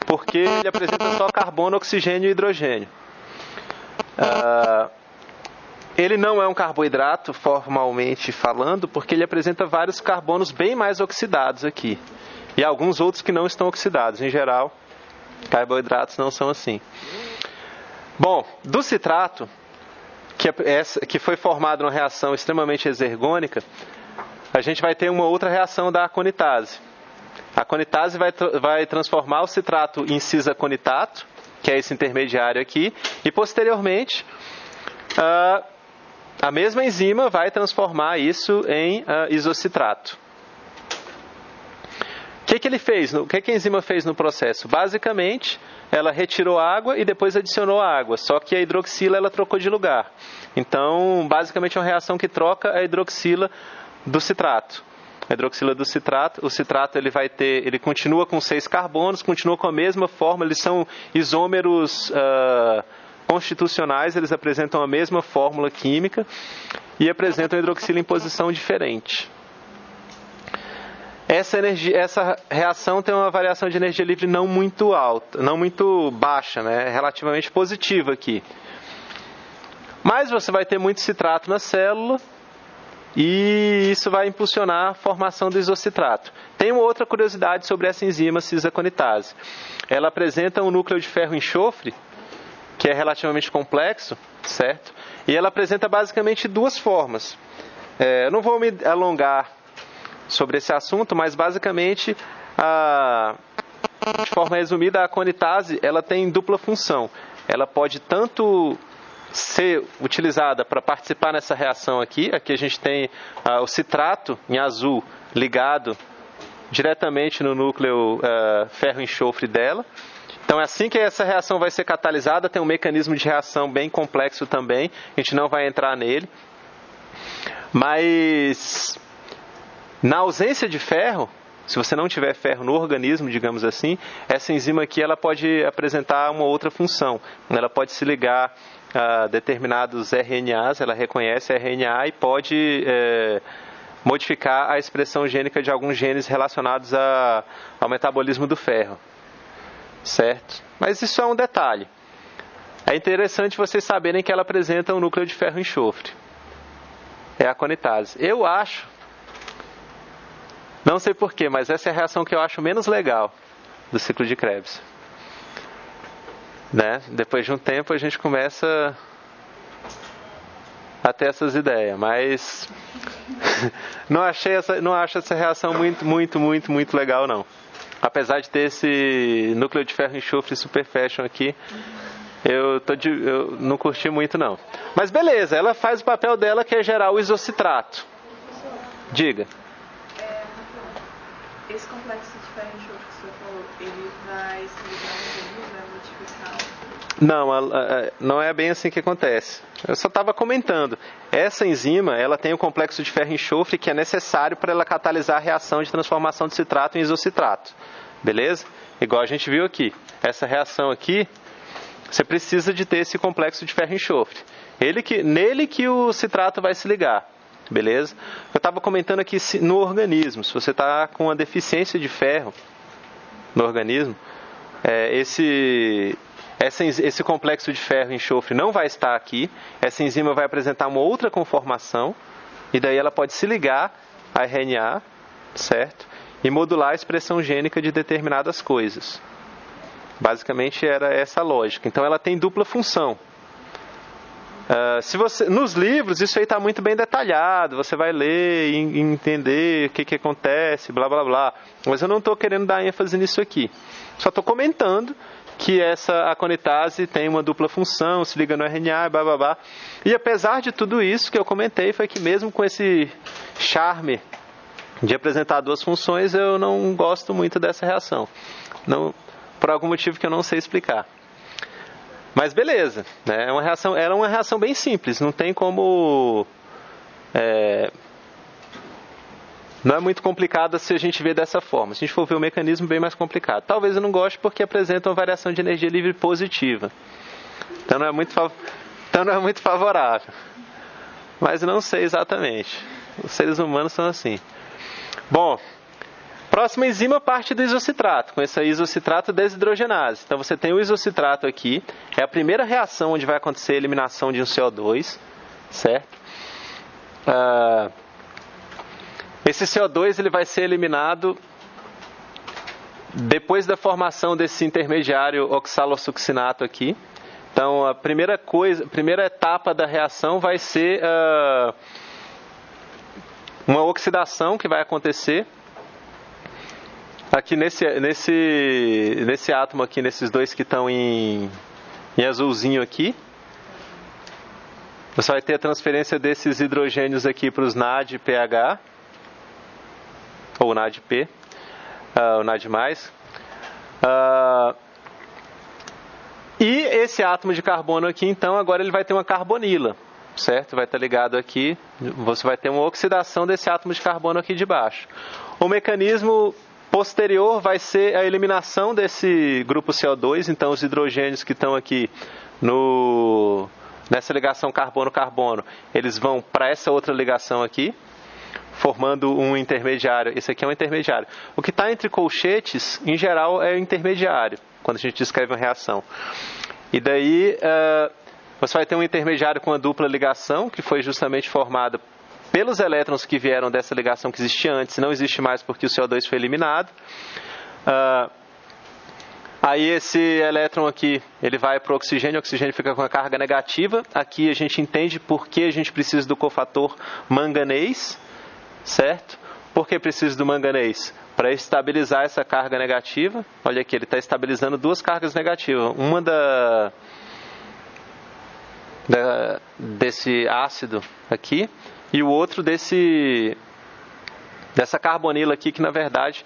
porque ele apresenta só carbono, oxigênio e hidrogênio. Ele não é um carboidrato, formalmente falando, porque ele apresenta vários carbonos bem mais oxidados aqui, e alguns outros que não estão oxidados. Em geral, carboidratos não são assim. Bom, do citrato, que foi formado numa reação extremamente exergônica, a gente vai ter uma outra reação da aconitase. A aconitase vai transformar o citrato em cisaconitato, que é esse intermediário aqui, e posteriormente a mesma enzima vai transformar isso em isocitrato. que ele fez? O que a enzima fez no processo? Basicamente, ela retirou água e depois adicionou água, só que a hidroxila ela trocou de lugar. Então, basicamente é uma reação que troca a hidroxila do citrato. A hidroxila do citrato, o citrato ele continua com 6 carbonos, continua com a mesma forma, eles são isômeros constitucionais, eles apresentam a mesma fórmula química e apresentam a hidroxila em posição diferente. Essa reação tem uma variação de energia livre não muito alta, não muito baixa, né? É relativamente positiva aqui. Mas você vai ter muito citrato na célula e isso vai impulsionar a formação do isocitrato. Tem uma outra curiosidade sobre essa enzima cisaconitase. Ela apresenta um núcleo de ferro enxofre, que é relativamente complexo, certo? E ela apresenta basicamente 2 formas. Eu não vou me alongar sobre esse assunto, mas basicamente, de forma resumida, a conitase ela tem dupla função. Ela pode tanto ser utilizada para participar nessa reação aqui a gente tem o citrato em azul ligado diretamente no núcleo ferro-enxofre dela. Então, assim que essa reação vai ser catalisada, tem um mecanismo de reação bem complexo também, a gente não vai entrar nele. Mas, na ausência de ferro, se você não tiver ferro no organismo, digamos assim, essa enzima aqui ela pode apresentar uma outra função. Ela pode se ligar a determinados RNAs, ela reconhece RNA e pode modificar a expressão gênica de alguns genes relacionados ao metabolismo do ferro. Certo? Mas isso é um detalhe. É interessante vocês saberem que ela apresenta um núcleo de ferro enxofre. É a conitase. Eu acho, não sei porquê, mas essa é a reação que eu acho menos legal do ciclo de Krebs. Né? Depois de um tempo a gente começa a ter essas ideias, mas não acho essa reação muito legal não. Apesar de ter esse núcleo de ferro enxofre super fashion aqui, eu não curti muito não. Mas beleza, ela faz o papel dela que é gerar o isocitrato. Diga.
Esse complexo de ferro enxofre que você falou, ele vai se ligar no organismo, vai modificar?
Não é bem assim que acontece. Eu só estava comentando. Essa enzima, ela tem o complexo de ferro enxofre que é necessário para ela catalisar a reação de transformação de citrato em isocitrato. Beleza? Igual a gente viu aqui. Essa reação aqui, você precisa de ter esse complexo de ferro enxofre. Nele que o citrato vai se ligar. Beleza? Eu estava comentando aqui no organismo. Se você está com uma deficiência de ferro no organismo, esse complexo de ferro e enxofre não vai estar aqui. Essa enzima vai apresentar uma outra conformação e daí ela pode se ligar a RNA, certo? E modular a expressão gênica de determinadas coisas. Basicamente era essa a lógica. Então ela tem dupla função. Nos livros isso aí está muito bem detalhado. Você vai ler e entender o que acontece, blá blá blá. Mas eu não estou querendo dar ênfase nisso aqui. Só estou comentando que a conitase tem uma dupla função, se liga no RNA, blá blá blá. E apesar de tudo isso que eu comentei, foi que mesmo com esse charme de apresentar 2 funções, eu não gosto muito dessa reação. Não, por algum motivo que eu não sei explicar. Mas beleza, né? Ela é uma reação bem simples, não tem como... não é muito complicada se a gente ver dessa forma. Se a gente for ver o mecanismo, bem mais complicado. Talvez eu não goste porque apresenta uma variação de energia livre positiva. Então não é muito favorável. Mas eu não sei exatamente. Os seres humanos são assim. Bom, próxima enzima parte do isocitrato, com essa isocitrato desidrogenase. Então você tem o isocitrato aqui, é a primeira reação onde vai acontecer a eliminação de um CO2, certo? Esse CO2 ele vai ser eliminado depois da formação desse intermediário oxalosuccinato aqui. Então a primeira etapa da reação vai ser uma oxidação que vai acontecer aqui nesse átomo aqui, nesses 2 que estão em azulzinho aqui. Você vai ter a transferência desses hidrogênios aqui para os NAD PH ou NADP. o NAD+. E esse átomo de carbono aqui, então, agora ele vai ter uma carbonila, certo? Vai estar ligado aqui, você vai ter uma oxidação desse átomo de carbono aqui de baixo. O mecanismo posterior vai ser a eliminação desse grupo CO2, então os hidrogênios que estão aqui nessa ligação carbono-carbono, eles vão para essa outra ligação aqui, formando um intermediário. Esse aqui é um intermediário. O que está entre colchetes, em geral, é o intermediário, quando a gente descreve uma reação. E daí, você vai ter um intermediário com uma dupla ligação, que foi justamente formada pelos elétrons que vieram dessa ligação que existia antes, não existe mais porque o CO2 foi eliminado. Aí esse elétron aqui, ele vai para o oxigênio fica com a carga negativa. Aqui a gente entende por que a gente precisa do cofator manganês, certo? Por que precisa do manganês? Para estabilizar essa carga negativa. Olha aqui, ele está estabilizando duas cargas negativas. Uma desse ácido aqui e o outro dessa carbonila aqui, que na verdade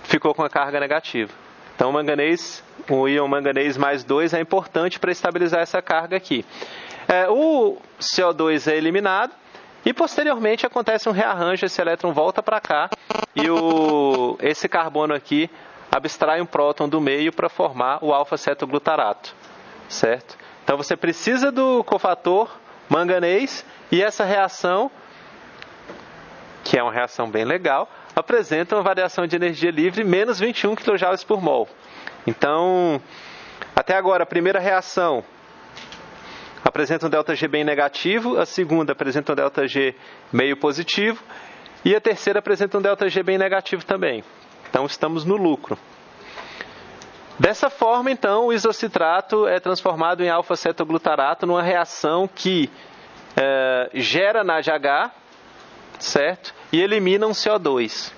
ficou com a carga negativa. Então o íon manganês mais 2 é importante para estabilizar essa carga aqui. O CO2 é eliminado e posteriormente acontece um rearranjo, esse elétron volta para cá e esse carbono aqui abstrai um próton do meio para formar o alfa-cetoglutarato, certo? Então você precisa do cofator manganês e essa reação, que é uma reação bem legal, apresenta uma variação de energia livre menos 21 kJ por mol. Então, até agora, a primeira reação apresenta um ΔG bem negativo, a segunda apresenta um ΔG meio positivo e a terceira apresenta um ΔG bem negativo também. Então, estamos no lucro. Dessa forma, então, o isocitrato é transformado em alfa-cetoglutarato numa reação que gera NADH, certo? E elimina um CO2.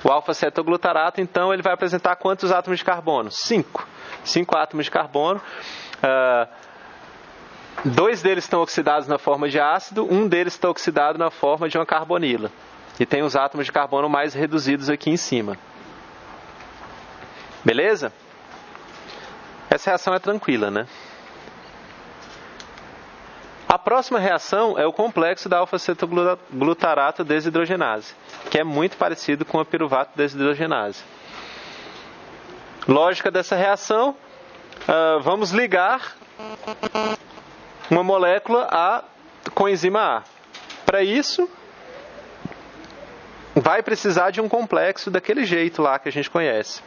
O alfa-cetoglutarato, então, ele vai apresentar quantos átomos de carbono? 5. 5 átomos de carbono. 2 deles estão oxidados na forma de ácido, um deles está oxidado na forma de uma carbonila. E tem os átomos de carbono mais reduzidos aqui em cima. Beleza? Essa reação é tranquila, né? A próxima reação é o complexo da alfa-cetoglutarato desidrogenase, que é muito parecido com a piruvato desidrogenase. Lógica dessa reação, vamos ligar uma molécula com enzima A. Para isso, vai precisar de um complexo daquele jeito lá que a gente conhece.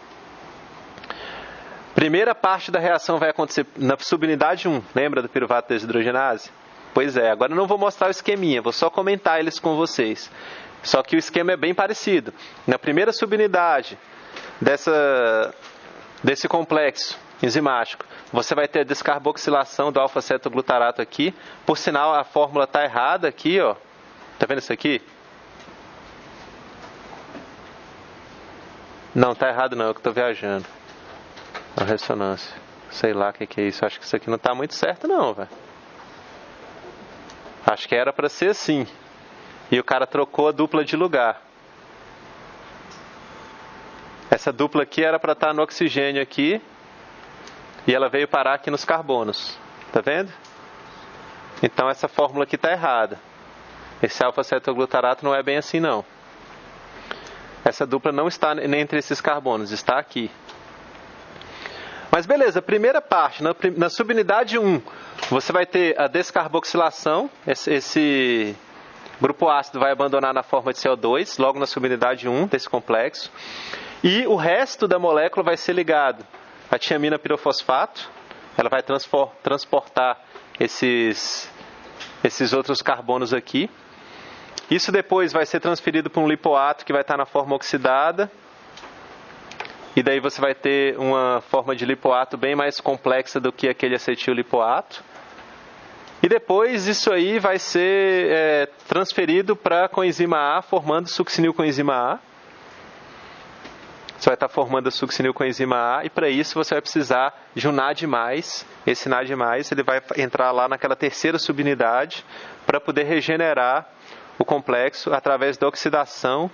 Primeira parte da reação vai acontecer na subunidade 1. Lembra do piruvato desidrogenase? Pois é, agora eu não vou mostrar o esqueminha, vou só comentar eles com vocês. Só que o esquema é bem parecido. Na primeira subunidade desse complexo enzimático, você vai ter a descarboxilação do alfa-cetoglutarato aqui. Por sinal, a fórmula está errada aqui, ó. Tá vendo isso aqui? Não, está errado não, eu que estou viajando. A ressonância. Sei lá o que é isso. Acho que isso aqui não está muito certo não, velho. Acho que era para ser assim. E o cara trocou a dupla de lugar. Essa dupla aqui era para estar no oxigênio aqui. E ela veio parar aqui nos carbonos. Tá vendo? Então essa fórmula aqui está errada. Esse alfa-cetoglutarato não é bem assim não. Essa dupla não está entre esses carbonos. Está aqui. Mas beleza, primeira parte, na subunidade 1, você vai ter a descarboxilação, esse grupo ácido vai abandonar na forma de CO2, logo na subunidade 1 desse complexo, e o resto da molécula vai ser ligado à tiamina pirofosfato, ela vai transportar esses outros carbonos aqui. Isso depois vai ser transferido para um lipoato que vai estar na forma oxidada. E daí você vai ter uma forma de lipoato bem mais complexa do que aquele acetil-lipoato. E depois isso aí vai ser transferido para a coenzima A, formando succinil coenzima A. Você vai estar formando a succinil coenzima A e para isso você vai precisar de um NAD+. Esse NAD+, ele vai entrar lá naquela terceira subunidade para poder regenerar o complexo através da oxidação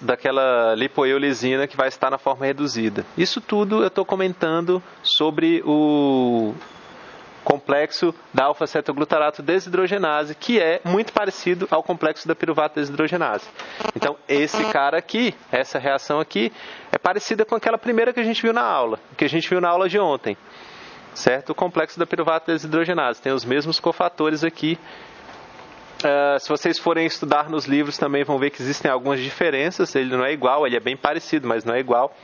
daquela lipoeolisina que vai estar na forma reduzida. Isso tudo eu estou comentando sobre o complexo da alfa-cetoglutarato desidrogenase, que é muito parecido ao complexo da piruvato desidrogenase. Então, esse cara aqui, essa reação aqui, é parecida com aquela primeira que a gente viu na aula, que a gente viu na aula de ontem, certo? O complexo da piruvato desidrogenase tem os mesmos cofatores aqui. Se vocês forem estudar nos livros também vão ver que existem algumas diferenças. Ele não é igual, ele é bem parecido, mas não é igual.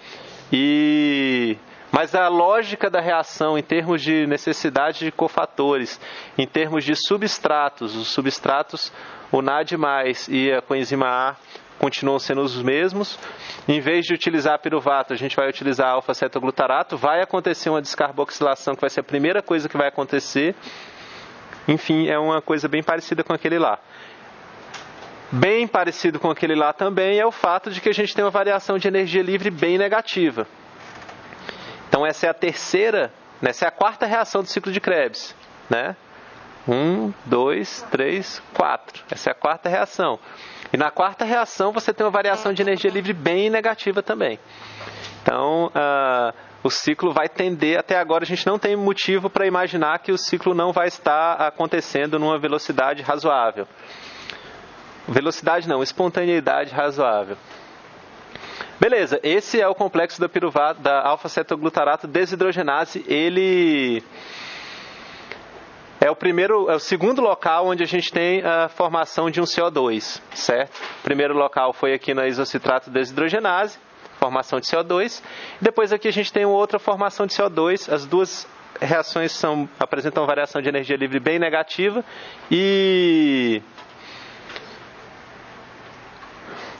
Mas a lógica da reação em termos de necessidade de cofatores, em termos de substratos, os substratos, o NAD+, e a coenzima A continuam sendo os mesmos. Em vez de utilizar a piruvato, a gente vai utilizar a alfa-cetoglutarato. Vai acontecer uma descarboxilação, que vai ser a primeira coisa que vai acontecer. Enfim, é uma coisa bem parecida com aquele lá. Bem parecido com aquele lá também é o fato de que a gente tem uma variação de energia livre bem negativa. Então essa é a terceira, essa é a quarta reação do ciclo de Krebs, né? 1, 2, 3, 4. Essa é a quarta reação. E na quarta reação você tem uma variação de energia livre bem negativa também. Então, o ciclo vai tender, até agora a gente não tem motivo para imaginar que o ciclo não vai estar acontecendo numa velocidade razoável. Velocidade não, espontaneidade razoável. Beleza, esse é o complexo da piruvato, da alfa-cetoglutarato desidrogenase. Ele é o segundo local onde a gente tem a formação de um CO2, certo? O primeiro local foi aqui na isocitrato desidrogenase, formação de CO2. Depois aqui a gente tem outra formação de CO2. As duas reações apresentam variação de energia livre bem negativa. E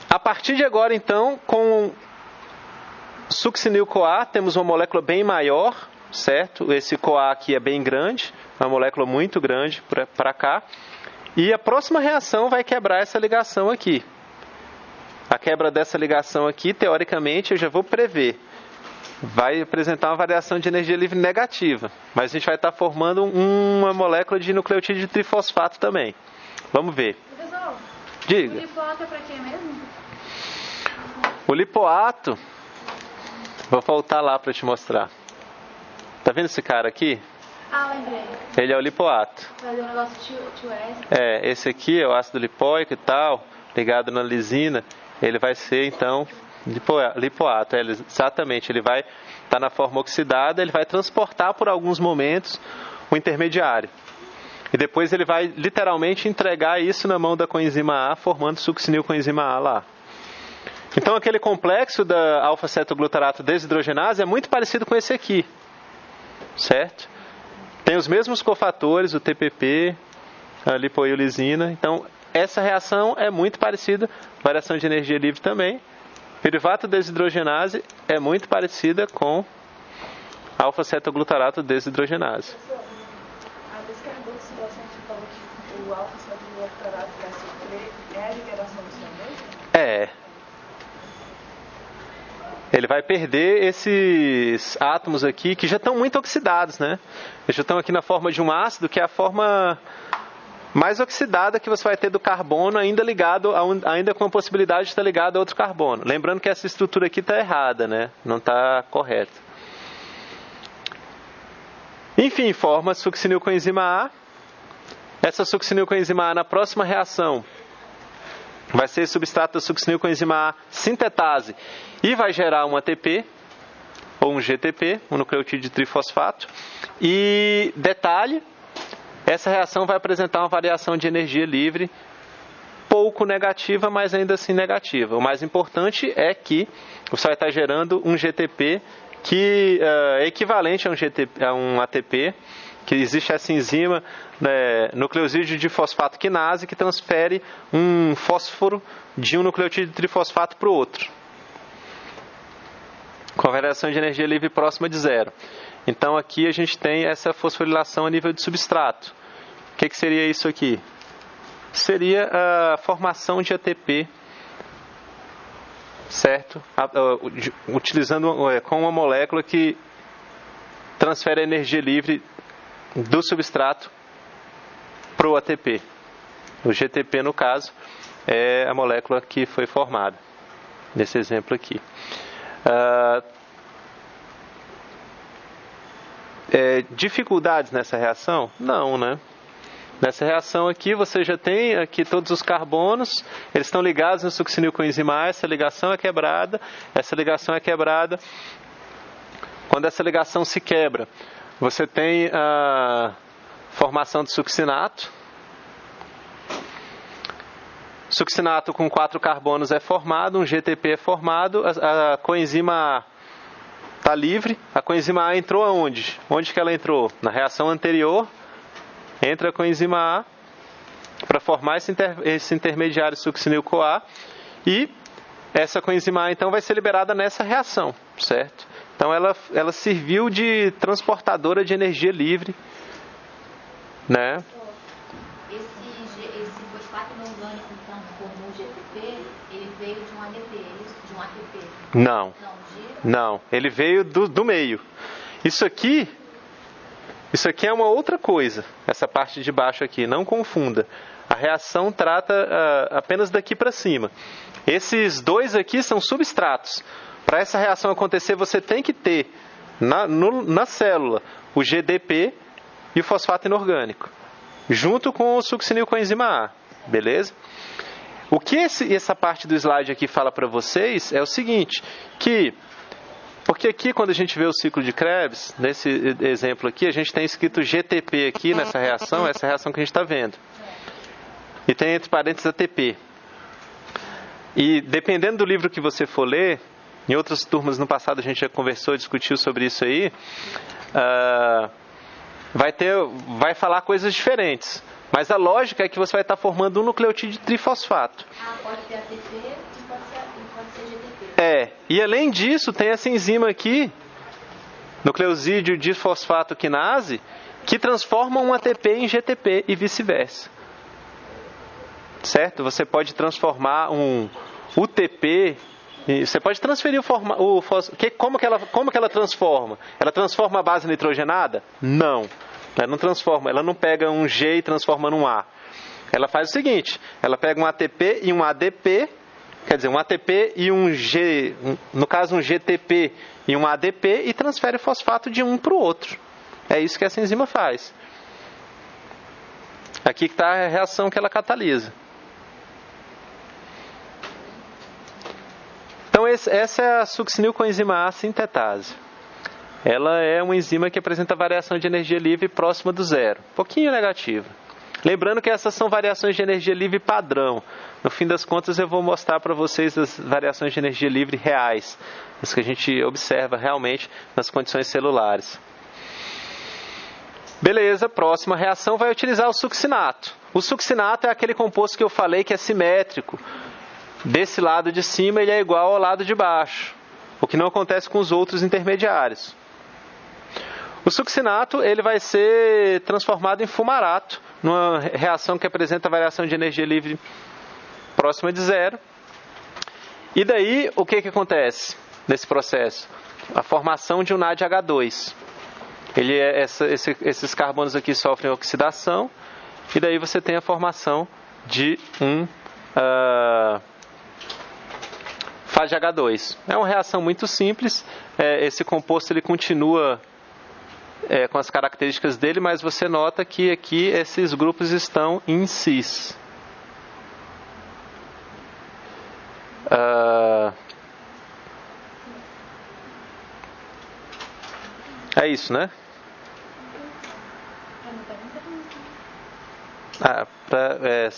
a partir de agora, então, com succinil-CoA, temos uma molécula bem maior, certo? Esse CoA aqui é bem grande, uma molécula muito grande para cá. E a próxima reação vai quebrar essa ligação aqui. A quebra dessa ligação aqui, teoricamente, eu já vou prever, vai apresentar uma variação de energia livre negativa. Mas a gente vai estar formando uma molécula de nucleotídeo de trifosfato também. Vamos ver.
Professor,
diga.
O lipoato é para quê mesmo?
O lipoato, vou voltar lá para te mostrar. Tá vendo esse cara aqui?
Ah, lembrei.
Ele é o lipoato.
Fazer um negócio 2S.
Esse aqui é o ácido lipoico e tal, ligado na lisina. Ele vai ser, então, lipoato. Exatamente, ele vai estar na forma oxidada, ele vai transportar por alguns momentos o intermediário. E depois ele vai, literalmente, entregar isso na mão da coenzima A, formando succinil-coenzima A lá. Então, aquele complexo da alfa-cetoglutarato desidrogenase é muito parecido com esse aqui, certo? Tem os mesmos cofatores, o TPP, a lipoeolisina. Então, essa reação é muito parecida, variação de energia livre também. Piruvato desidrogenase é muito parecida com alfa-cetoglutarato desidrogenase.
A descarboxilação que você falou que o alfa-cetoglutarato vai sofrer é a liberação do CO2?
É. Ele vai perder esses átomos aqui que já estão muito oxidados, né? Eles já estão aqui na forma de um ácido, que é a forma mais oxidada que você vai ter do carbono, ainda ligado, ainda com a possibilidade de estar ligado a outro carbono. Lembrando que essa estrutura aqui está errada, né? Não está correta. Enfim, forma succinil-coenzima A. Essa succinil-coenzima A na próxima reação vai ser substrato da succinil-coenzima A sintetase e vai gerar um ATP ou um GTP, um nucleotídeo de trifosfato. E detalhe, essa reação vai apresentar uma variação de energia livre pouco negativa, mas ainda assim negativa. O mais importante é que você vai estar gerando um GTP que é equivalente a um ATP, que existe essa enzima, nucleosídeo de fosfato quinase, que transfere um fósforo de um nucleotídeo de trifosfato para o outro, com a variação de energia livre próxima de zero. Então aqui a gente tem essa fosforilação a nível de substrato. O que seria isso aqui? Seria a formação de ATP, certo? Utilizando com uma molécula que transfere a energia livre do substrato para o ATP. O GTP, no caso, é a molécula que foi formada, nesse exemplo aqui. Dificuldades nessa reação? Não, né? Nessa reação aqui, você já tem aqui todos os carbonos, eles estão ligados no succinilcoenzima A, essa ligação é quebrada. Quando essa ligação se quebra, você tem a formação de succinato. Succinato com 4 carbonos é formado, um GTP é formado, a coenzima A está livre. A coenzima A entrou aonde? Onde que ela entrou? Na reação anterior, entra a coenzima A para formar esse intermediário succinil-CoA, e essa coenzima A então vai ser liberada nessa reação, certo? Então ela serviu de transportadora de energia livre, né?
Esse fosfato inorgânico, então, como um GTP, ele veio de um ADP, de um ATP?
Não, ele veio do meio. Isso aqui é uma outra coisa, essa parte de baixo aqui, não confunda. A reação trata apenas daqui para cima. Esses dois aqui são substratos. Para essa reação acontecer, você tem que ter na célula o GDP e o fosfato inorgânico, junto com o succinilcoenzima A, beleza? O que essa parte do slide aqui fala para vocês é o seguinte, porque aqui quando a gente vê o ciclo de Krebs, nesse exemplo aqui, a gente tem escrito GTP aqui nessa reação, essa reação que a gente está vendo. E tem entre parênteses ATP. E dependendo do livro que você for ler, em outras turmas no passado a gente já conversou, discutiu sobre isso aí, vai falar coisas diferentes. Mas a lógica é que você vai estar formando um nucleotídeo trifosfato.
Pode ter ATP e pode ser GTP.
E além disso, tem essa enzima aqui, nucleosídeo disfosfato quinase, que transforma um ATP em GTP e vice-versa. Certo? Você pode transformar um UTP, você pode transferir como que ela transforma? Ela transforma a base nitrogenada? Não. Ela não transforma, ela não pega um G e transforma num A. Ela faz o seguinte, ela pega um ATP e um ADP, quer dizer, um ATP e um G, no caso um GTP e um ADP, e transfere o fosfato de um para o outro. É isso que essa enzima faz. Aqui está a reação que ela catalisa. Então essa é a succinilcoenzima A sintetase. Ela é uma enzima que apresenta variação de energia livre próxima do zero, pouquinho negativa. Lembrando que essas são variações de energia livre padrão. No fim das contas eu vou mostrar para vocês as variações de energia livre reais, as que a gente observa realmente nas condições celulares. Beleza, próxima reação vai utilizar o succinato. O succinato é aquele composto que eu falei que é simétrico. Desse lado de cima ele é igual ao lado de baixo, o que não acontece com os outros intermediários. O succinato ele vai ser transformado em fumarato, numa reação que apresenta variação de energia livre próxima de zero. E daí, o que acontece nesse processo? A formação de um NADH2. Esses carbonos aqui sofrem oxidação, e daí você tem a formação de um FADH2. É uma reação muito simples. Esse composto ele continua com as características dele, mas você nota que aqui esses grupos estão em cis. É isso, né?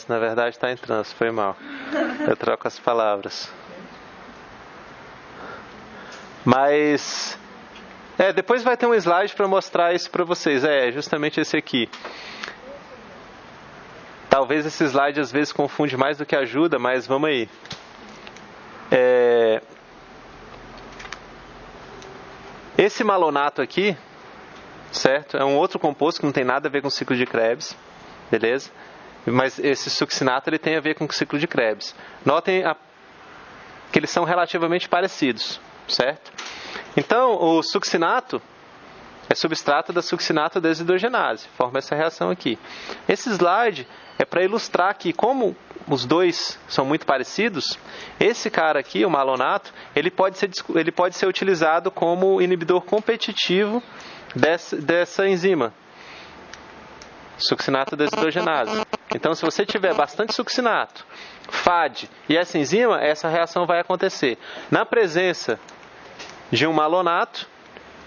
Na verdade está em trânsito, foi mal. Eu troco as palavras. Mas depois vai ter um slide para mostrar isso para vocês. Justamente esse aqui. Talvez esse slide às vezes confunde mais do que ajuda, mas vamos aí. Esse malonato aqui, certo? É um outro composto que não tem nada a ver com o ciclo de Krebs, beleza? Mas esse succinato ele tem a ver com o ciclo de Krebs. Notem que eles são relativamente parecidos, certo? Então, o succinato é substrato da succinato desidrogenase, forma essa reação aqui. Esse slide é para ilustrar que, como os dois são muito parecidos, esse cara aqui, o malonato, ele pode ser utilizado como inibidor competitivo dessa enzima, succinato desidrogenase. Então, se você tiver bastante succinato, FAD e essa enzima, essa reação vai acontecer. Na presença de um malonato,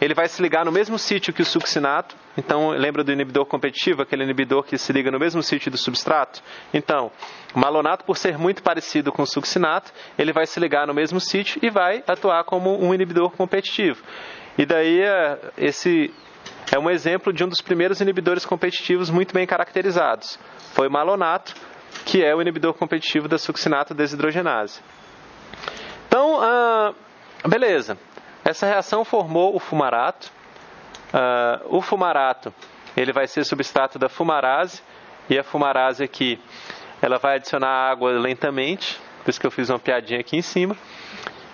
ele vai se ligar no mesmo sítio que o succinato. Então, lembra do inibidor competitivo, aquele inibidor que se liga no mesmo sítio do substrato? Então, o malonato, por ser muito parecido com o succinato, ele vai se ligar no mesmo sítio e vai atuar como um inibidor competitivo. E daí, esse é um exemplo de um dos primeiros inibidores competitivos muito bem caracterizados. Foi o malonato, que é o inibidor competitivo da succinato desidrogenase. Então, beleza. Essa reação formou o fumarato. O fumarato, ele vai ser substrato da fumarase, e a fumarase aqui, ela vai adicionar água lentamente, por isso que eu fiz uma piadinha aqui em cima.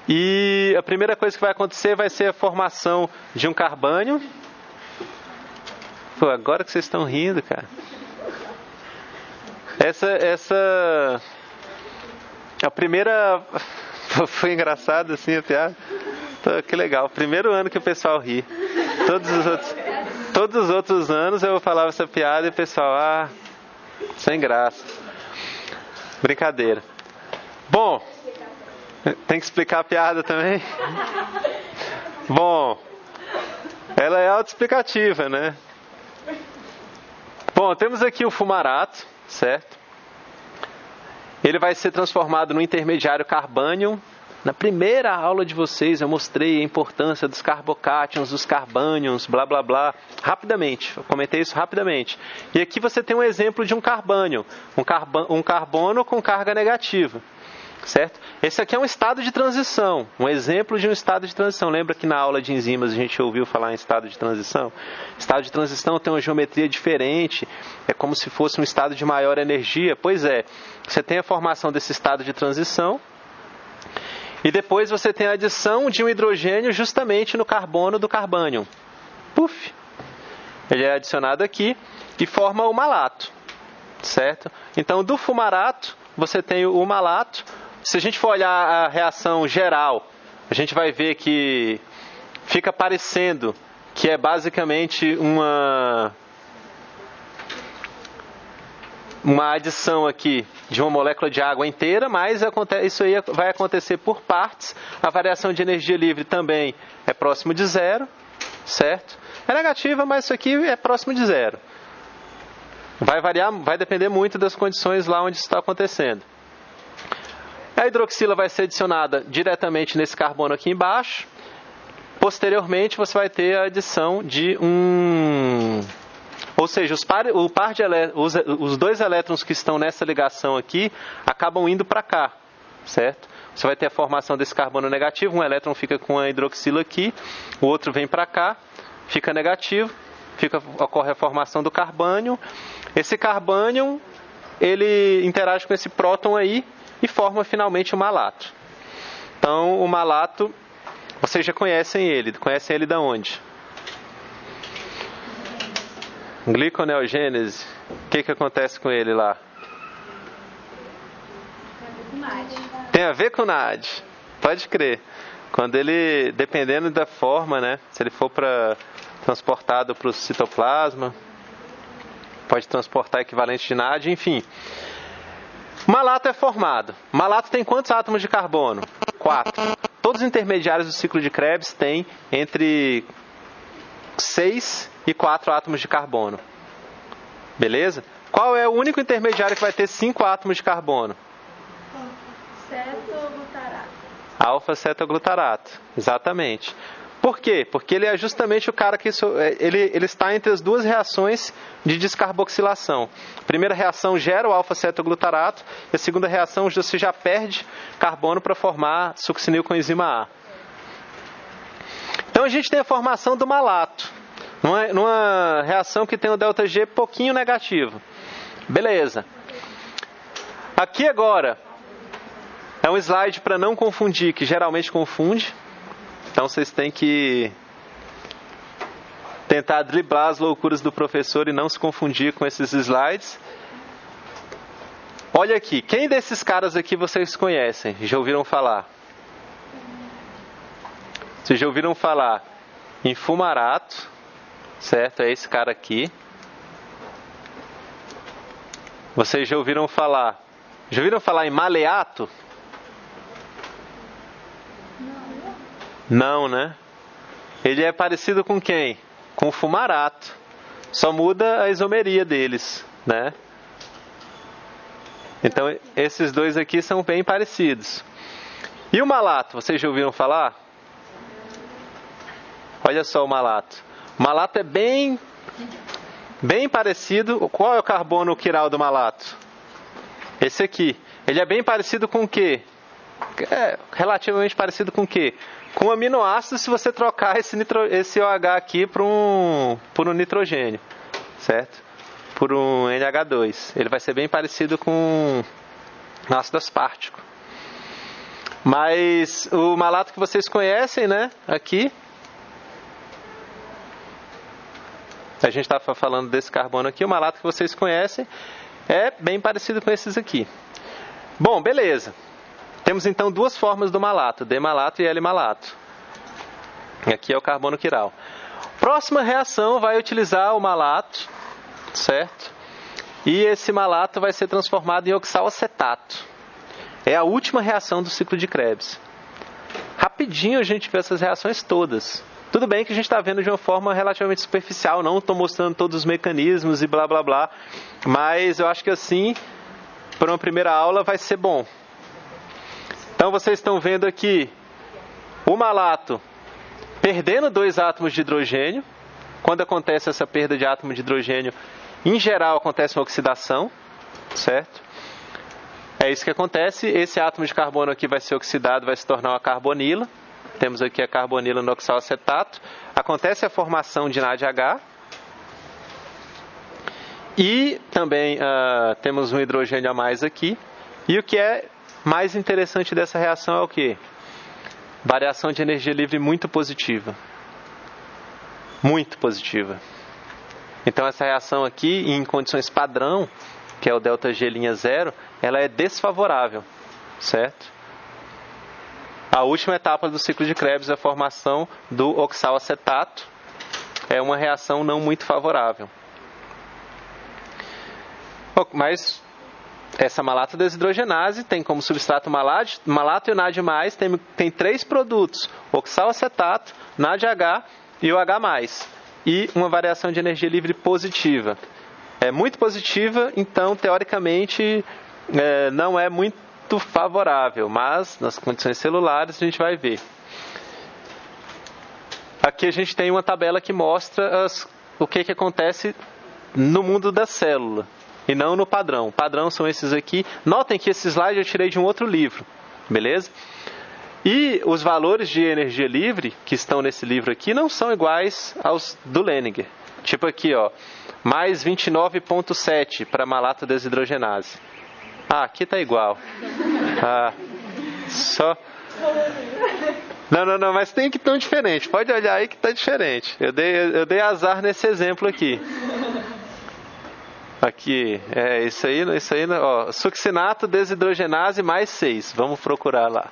E a primeira coisa que vai acontecer vai ser a formação de um carbânio. Pô, agora que vocês estão rindo, cara. A primeira... Foi engraçado assim a piada. Que legal. Primeiro ano que o pessoal ri. Todos os outros anos eu falava essa piada e o pessoal, sem graça. Brincadeira. Bom, tem que explicar a piada também? Bom, ela é autoexplicativa, né? Bom, temos aqui o fumarato, certo? Ele vai ser transformado no intermediário carbânion. Na primeira aula de vocês eu mostrei a importância dos carbocátions, dos carbânions, blá blá blá, rapidamente, eu comentei isso rapidamente. E aqui você tem um exemplo de um carbânion, um carbono com carga negativa, certo? Esse aqui é um estado de transição, um exemplo de um estado de transição. Lembra que na aula de enzimas a gente ouviu falar em estado de transição? Estado de transição tem uma geometria diferente, é como se fosse um estado de maior energia. Pois é, você tem a formação desse estado de transição, e depois você tem a adição de um hidrogênio justamente no carbono do carbânion. Puf! Ele é adicionado aqui e forma o malato, certo? Então, do fumarato, você tem o malato. Se a gente for olhar a reação geral, a gente vai ver que fica parecendo que é basicamente uma adição aqui de uma molécula de água inteira, mas isso aí vai acontecer por partes. A variação de energia livre também é próximo de zero, certo? É negativa, mas isso aqui é próximo de zero. Vai variar, vai depender muito das condições lá onde isso está acontecendo. A hidroxila vai ser adicionada diretamente nesse carbono aqui embaixo. Posteriormente, você vai ter a adição de ou seja, os dois elétrons que estão nessa ligação aqui acabam indo para cá, certo? Você vai ter a formação desse carbono negativo, um elétron fica com a hidroxila aqui, o outro vem para cá, fica negativo, ocorre a formação do carbânio. Esse carbânio, ele interage com esse próton aí e forma finalmente o malato. Então, o malato, vocês já conhecem ele da onde? Gliconeogênese. O que acontece com ele lá? Tem a ver com NAD. Pode crer. Quando ele, dependendo da forma, né? Se ele for transportado para o citoplasma, pode transportar equivalente de NAD, enfim. Malato é formado. Malato tem quantos átomos de carbono? 4. Todos os intermediários do ciclo de Krebs têm entre 6 e 4 átomos de carbono. Beleza? Qual é o único intermediário que vai ter 5 átomos de carbono?
Cetoglutarato.
Alfa-cetoglutarato. Exatamente. Por quê? Porque ele é justamente o cara que ele está entre as duas reações de descarboxilação. A primeira reação gera o alfa-cetoglutarato e a segunda reação você já perde carbono para formar succinil com enzima A. Então a gente tem a formação do malato, numa reação que tem o ΔG pouquinho negativo. Beleza. Aqui agora é um slide para não confundir, que geralmente confunde. Então vocês têm que tentar driblar as loucuras do professor e não se confundir com esses slides. Olha aqui, quem desses caras aqui vocês conhecem? Já ouviram falar? Vocês já ouviram falar em fumarato, certo? É esse cara aqui. Vocês já ouviram falar em maleato? Não, né? Ele é parecido com quem? Com o fumarato. Só muda a isomeria deles, né? Então, esses dois aqui são bem parecidos. E o malato, vocês já ouviram falar? Olha só o malato. O malato é bem parecido. Qual é o carbono quiral do malato? Esse aqui. Ele é bem parecido com o quê? Relativamente parecido com o quê? Com aminoácido, se você trocar esse OH aqui por um nitrogênio, certo? Por um NH2. Ele vai ser bem parecido com ácido aspartico. Mas o malato que vocês conhecem, né? Aqui. A gente está falando desse carbono aqui. O malato que vocês conhecem é bem parecido com esses aqui. Bom, beleza. Temos então duas formas do malato, D-malato e L-malato. Aqui é o carbono quiral. Próxima reação vai utilizar o malato, certo? E esse malato vai ser transformado em oxalacetato. É a última reação do ciclo de Krebs. Rapidinho a gente vê essas reações todas. Tudo bem que a gente está vendo de uma forma relativamente superficial, não estou mostrando todos os mecanismos e blá blá blá, mas eu acho que assim, para uma primeira aula, vai ser bom. Então vocês estão vendo aqui o malato perdendo 2 átomos de hidrogênio. Quando acontece essa perda de átomo de hidrogênio, em geral acontece uma oxidação, certo? É isso que acontece. Esse átomo de carbono aqui vai ser oxidado, vai se tornar uma carbonila. Temos aqui a carbonila no oxalacetato. Acontece a formação de NADH. E também temos um hidrogênio a mais aqui. E o que é mais interessante dessa reação é o quê? Variação de energia livre muito positiva. Muito positiva. Então essa reação aqui, em condições padrão, que é o ΔG'0, ela é desfavorável, certo? A última etapa do ciclo de Krebs é a formação do oxalacetato. É uma reação não muito favorável. Mas essa malato desidrogenase tem como substrato malato e o NAD+, tem 3 produtos: oxalacetato, NADH e o H+. E uma variação de energia livre positiva. É muito positiva, então, teoricamente, não é muito favorável, mas nas condições celulares a gente vai ver. Aqui a gente tem uma tabela que mostra o que acontece no mundo da célula e não no padrão. O padrão são esses aqui. Notem que esse slide eu tirei de um outro livro, beleza? E os valores de energia livre que estão nesse livro aqui não são iguais aos do Lehninger. Tipo aqui, ó, mais 29,7 para malato desidrogenase. Aqui tá igual. Só. Não, mas tem que tão diferente. Pode olhar aí que tá diferente. Eu dei azar nesse exemplo aqui. Aqui, isso aí, ó, succinato desidrogenase mais 6. Vamos procurar lá.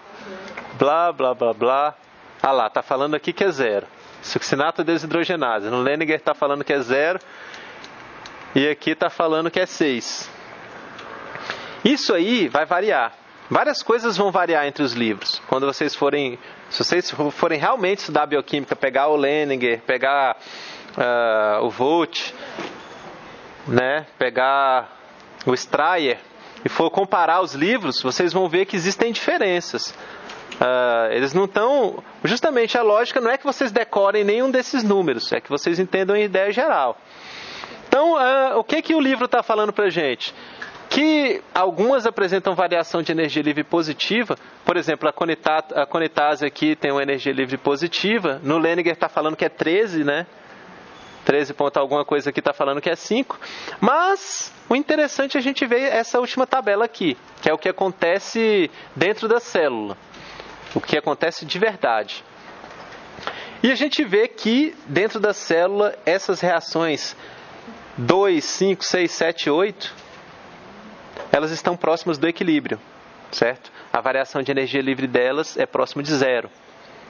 Blá, blá, blá, blá. Ah lá, tá falando aqui que é 0. Succinato desidrogenase. No Lehninger tá falando que é 0. E aqui tá falando que é 6. Isso aí vai variar. Várias coisas vão variar entre os livros. Quando vocês forem, se vocês forem realmente estudar bioquímica, pegar o Lehninger, pegar o Volt, né, pegar o Strayer e for comparar os livros, vocês vão ver que existem diferenças. Eles não estão... Justamente a lógica não é que vocês decorem nenhum desses números, é que vocês entendam a ideia geral. Então, o que o livro está falando para a gente? Que algumas apresentam variação de energia livre positiva. Por exemplo, a conitase aqui tem uma energia livre positiva. No Lehninger está falando que é 13, né? 13 ponto alguma coisa aqui está falando que é 5. Mas o interessante é a gente ver essa última tabela aqui, que é o que acontece dentro da célula. O que acontece de verdade. E a gente vê que dentro da célula essas reações 2, 5, 6, 7, 8 elas estão próximas do equilíbrio, certo? A variação de energia livre delas é próximo de zero,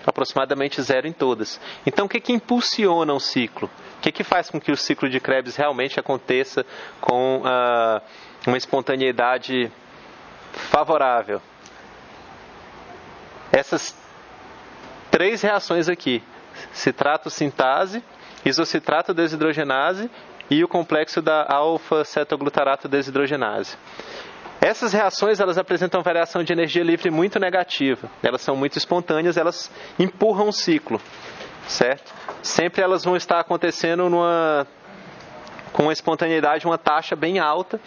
aproximadamente zero em todas. Então, o que impulsiona um ciclo? O que faz com que o ciclo de Krebs realmente aconteça com uma espontaneidade favorável? Essas 3 reações aqui: citrato-sintase, isocitrato-desidrogenase e o complexo da alfa-cetoglutarato-desidrogenase. Essas reações, elas apresentam variação de energia livre muito negativa. Elas são muito espontâneas, elas empurram o ciclo, certo? Sempre elas vão estar acontecendo com uma espontaneidade, uma taxa bem alta,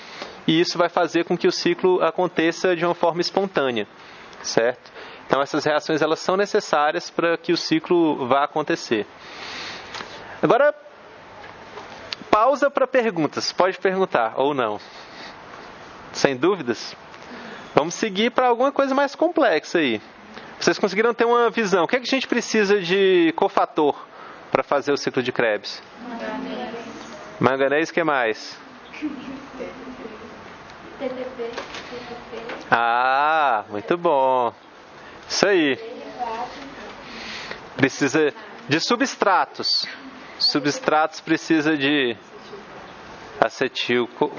e isso vai fazer com que o ciclo aconteça de uma forma espontânea, certo? Então, essas reações, elas são necessárias para que o ciclo vá acontecer. Agora, pausa para perguntas. Pode perguntar ou não. Sem dúvidas? Vamos seguir para alguma coisa mais complexa aí. Vocês conseguiram ter uma visão. O que a gente precisa de cofator para fazer o ciclo de Krebs? Manganês, o que mais?
TTP.
Ah, muito bom. Isso aí. Precisa de substratos. Substratos precisa de acetil-CoA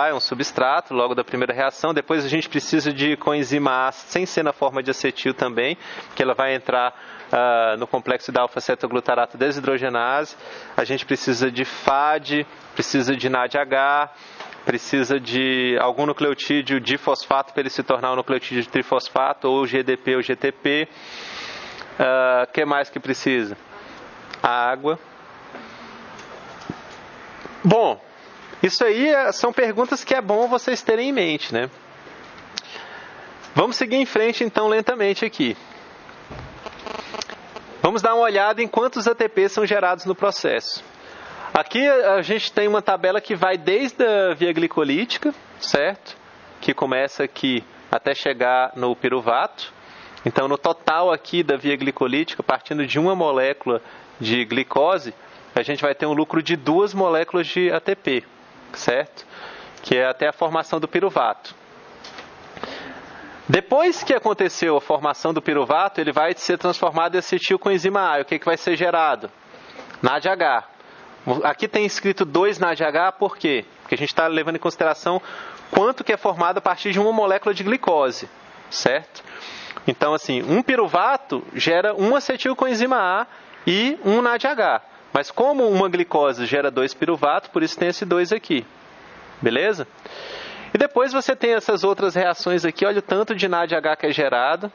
é um substrato logo da primeira reação. Depois a gente precisa de coenzima A, sem ser na forma de acetil também, que ela vai entrar no complexo da alfa-cetoglutarato desidrogenase. A gente precisa de FAD, precisa de NADH, precisa de algum nucleotídeo difosfato para ele se tornar um nucleotídeo de trifosfato, ou GDP ou GTP. O que mais que precisa? A água. Bom, isso aí são perguntas que é bom vocês terem em mente, né? Vamos seguir em frente então lentamente aqui. Vamos dar uma olhada em quantos ATPs são gerados no processo. Aqui a gente tem uma tabela que vai desde a via glicolítica, certo? Que começa aqui até chegar no piruvato. Então, no total aqui da via glicolítica, partindo de uma molécula de glicose, a gente vai ter um lucro de 2 moléculas de ATP, certo? Que é até a formação do piruvato. Depois que aconteceu a formação do piruvato, ele vai ser transformado em acetilcoenzima A. O que vai ser gerado? NADH. Aqui tem escrito 2 NADH, por quê? Porque a gente está levando em consideração quanto que é formado a partir de uma molécula de glicose, certo? Então, assim, um piruvato gera um acetilcoenzima A e um NADH. Mas como uma glicose gera 2 piruvatos, por isso tem esse 2 aqui. Beleza? E depois você tem essas outras reações aqui. Olha o tanto de NADH que é gerado.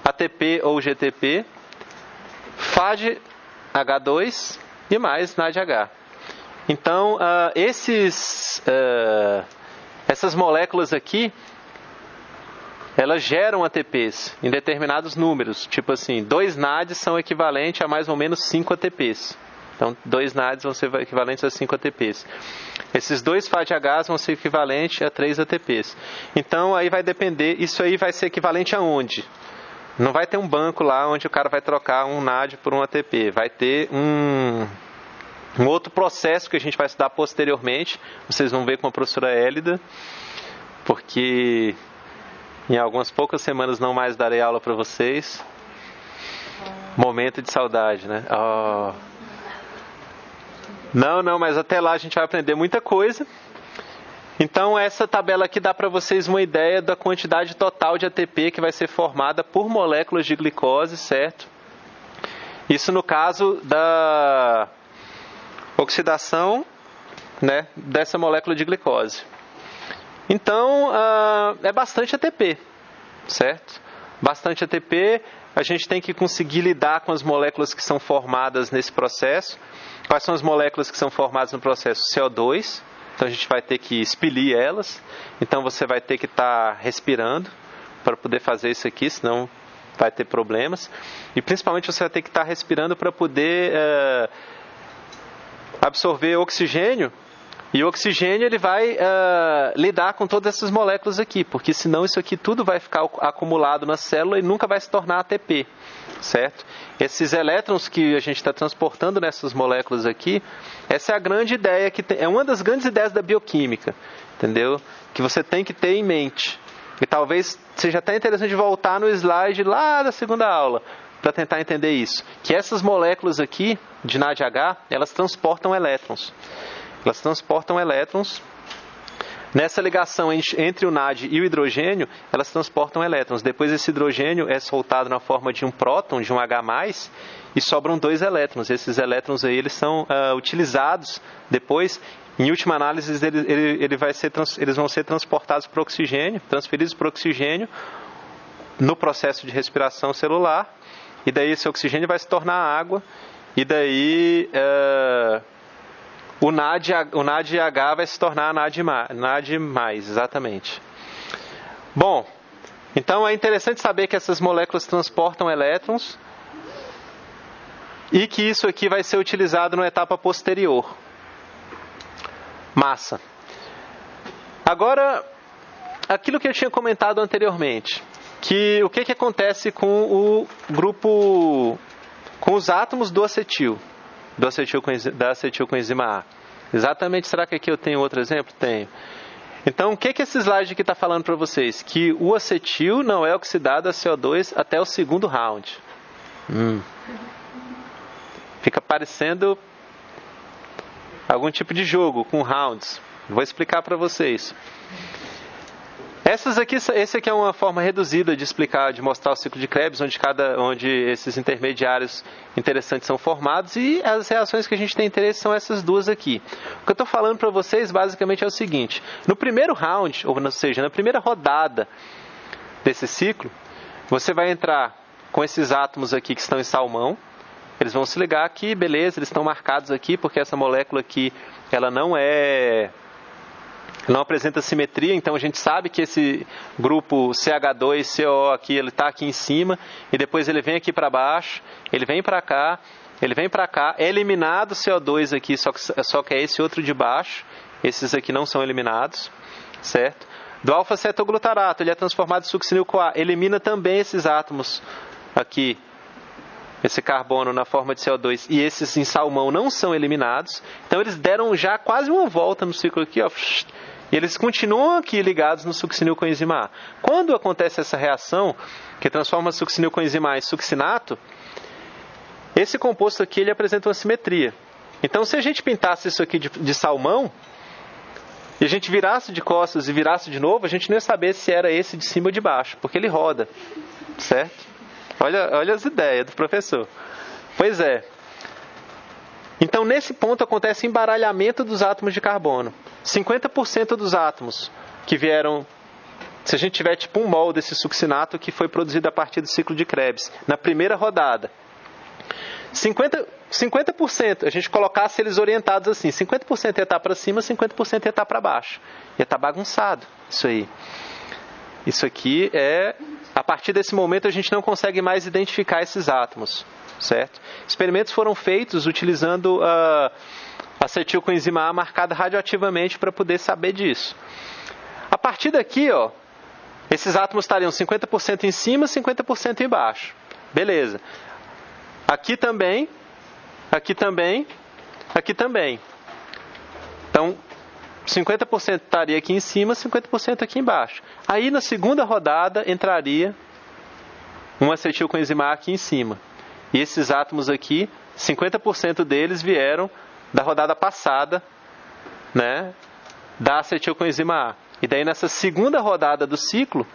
ATP ou GTP. FAD-H2 e mais NADH. Então, essas moléculas aqui, elas geram ATPs em determinados números. Tipo assim, 2 NADs são equivalentes a mais ou menos 5 ATPs. Então, 2 NADs vão ser equivalentes a 5 ATPs. Esses 2 FADHs vão ser equivalentes a 3 ATPs. Então, aí vai depender, isso aí vai ser equivalente a onde? Não vai ter um banco lá onde o cara vai trocar um NAD por um ATP. Vai ter um outro processo que a gente vai estudar posteriormente. Vocês vão ver com a professora Hélida, porque em algumas poucas semanas não mais darei aula para vocês. Momento de saudade, né? Oh. Não, mas até lá a gente vai aprender muita coisa. Então, essa tabela aqui dá para vocês uma ideia da quantidade total de ATP que vai ser formada por moléculas de glicose, certo? Isso no caso da oxidação, né, dessa molécula de glicose. Então, é bastante ATP, certo? Bastante ATP. A gente tem que conseguir lidar com as moléculas que são formadas nesse processo. Quais são as moléculas que são formadas no processo? CO2. Então, a gente vai ter que expelir elas. Então, você vai ter que estar respirando para poder fazer isso aqui, senão vai ter problemas. E, principalmente, você vai ter que estar respirando para poder absorver oxigênio. E o oxigênio ele vai lidar com todas essas moléculas aqui, porque senão isso aqui tudo vai ficar acumulado na célula e nunca vai se tornar ATP, certo? Esses elétrons que a gente está transportando nessas moléculas aqui, essa é a grande ideia, é uma das grandes ideias da bioquímica, entendeu? Que você tem que ter em mente. E talvez seja até interessante voltar no slide lá da segunda aula, para tentar entender isso. Que essas moléculas aqui, de NADH, elas transportam elétrons. Elas transportam elétrons. Nessa ligação entre o NAD e o hidrogênio, elas transportam elétrons. Depois esse hidrogênio é soltado na forma de um próton, de um H+, e sobram 2 elétrons. Esses elétrons aí, eles são utilizados depois, em última análise, eles vão ser transportados para o oxigênio, transferidos para o oxigênio, no processo de respiração celular, e daí esse oxigênio vai se tornar água, e daí o NADH vai se tornar NAD+, exatamente. Bom, então é interessante saber que essas moléculas transportam elétrons e que isso aqui vai ser utilizado na etapa posterior. Massa. Agora, aquilo que eu tinha comentado anteriormente, que o que acontece com o grupo, com os átomos do acetil? Da acetilcoenzima A. Exatamente, será que aqui eu tenho outro exemplo? Tenho. Então, o que esse slide aqui está falando para vocês? Que o acetil não é oxidado a CO2 até o segundo round. Fica parecendo algum tipo de jogo com rounds. Vou explicar para vocês. Esse aqui é uma forma reduzida de explicar, de mostrar o ciclo de Krebs, onde esses intermediários interessantes são formados, e as reações que a gente tem interesse são essas duas aqui. O que eu estou falando para vocês basicamente é o seguinte: no primeiro round, ou seja, na primeira rodada desse ciclo, você vai entrar com esses átomos aqui que estão em salmão. Eles vão se ligar aqui, beleza, eles estão marcados aqui porque essa molécula aqui, ela não apresenta simetria, então a gente sabe que esse grupo CH2CO aqui, ele está aqui em cima, e depois ele vem aqui para baixo, ele vem para cá, é eliminado o CO2 aqui, só que é esse outro de baixo, esses aqui não são eliminados, certo? Do alfa-cetoglutarato, ele é transformado em succinil-CoA, elimina também esses átomos aqui, esse carbono na forma de CO2, e esses em salmão não são eliminados, então eles deram já quase uma volta no ciclo aqui, ó, e eles continuam aqui ligados no succinilcoenzima A. Quando acontece essa reação, que transforma a succinilcoenzima A em succinato, esse composto aqui ele apresenta uma simetria. Então, se a gente pintasse isso aqui de salmão, e a gente virasse de costas e virasse de novo, a gente não ia saber se era esse de cima ou de baixo, porque ele roda, certo? Olha as ideias do professor. Pois é. Então, nesse ponto, acontece embaralhamento dos átomos de carbono. 50% dos átomos que vieram, se a gente tiver tipo um mol desse succinato que foi produzido a partir do ciclo de Krebs, na primeira rodada. 50%, a gente colocasse eles orientados assim, 50% ia estar para cima, 50% ia estar para baixo. Ia estar bagunçado isso aí. Isso aqui a partir desse momento a gente não consegue mais identificar esses átomos, certo? Experimentos foram feitos utilizando a acetilcoenzima A marcada radioativamente para poder saber disso. A partir daqui, ó, esses átomos estariam 50% em cima, 50% embaixo. Beleza. Aqui também, aqui também, aqui também. Então, 50% estaria aqui em cima, 50% aqui embaixo. Aí, na segunda rodada, entraria um acetilcoenzima A aqui em cima. E esses átomos aqui, 50% deles vieram da rodada passada, né, da acetilcoenzima A. E daí, nessa segunda rodada do ciclo,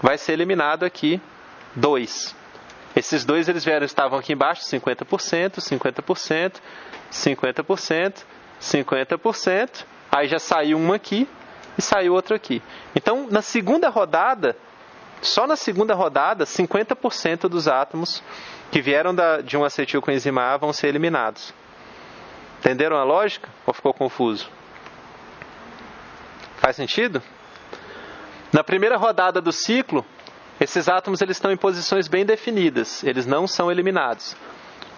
vai ser eliminado aqui 2. Esses 2 eles estavam aqui embaixo, 50%, 50%, 50%, 50%, aí já saiu um aqui e saiu outro aqui. Então, na segunda rodada, só na segunda rodada, 50% dos átomos que vieram de um acetilcoenzima A vão ser eliminados. Entenderam a lógica? Ou ficou confuso? Faz sentido? Na primeira rodada do ciclo, esses átomos eles estão em posições bem definidas, eles não são eliminados.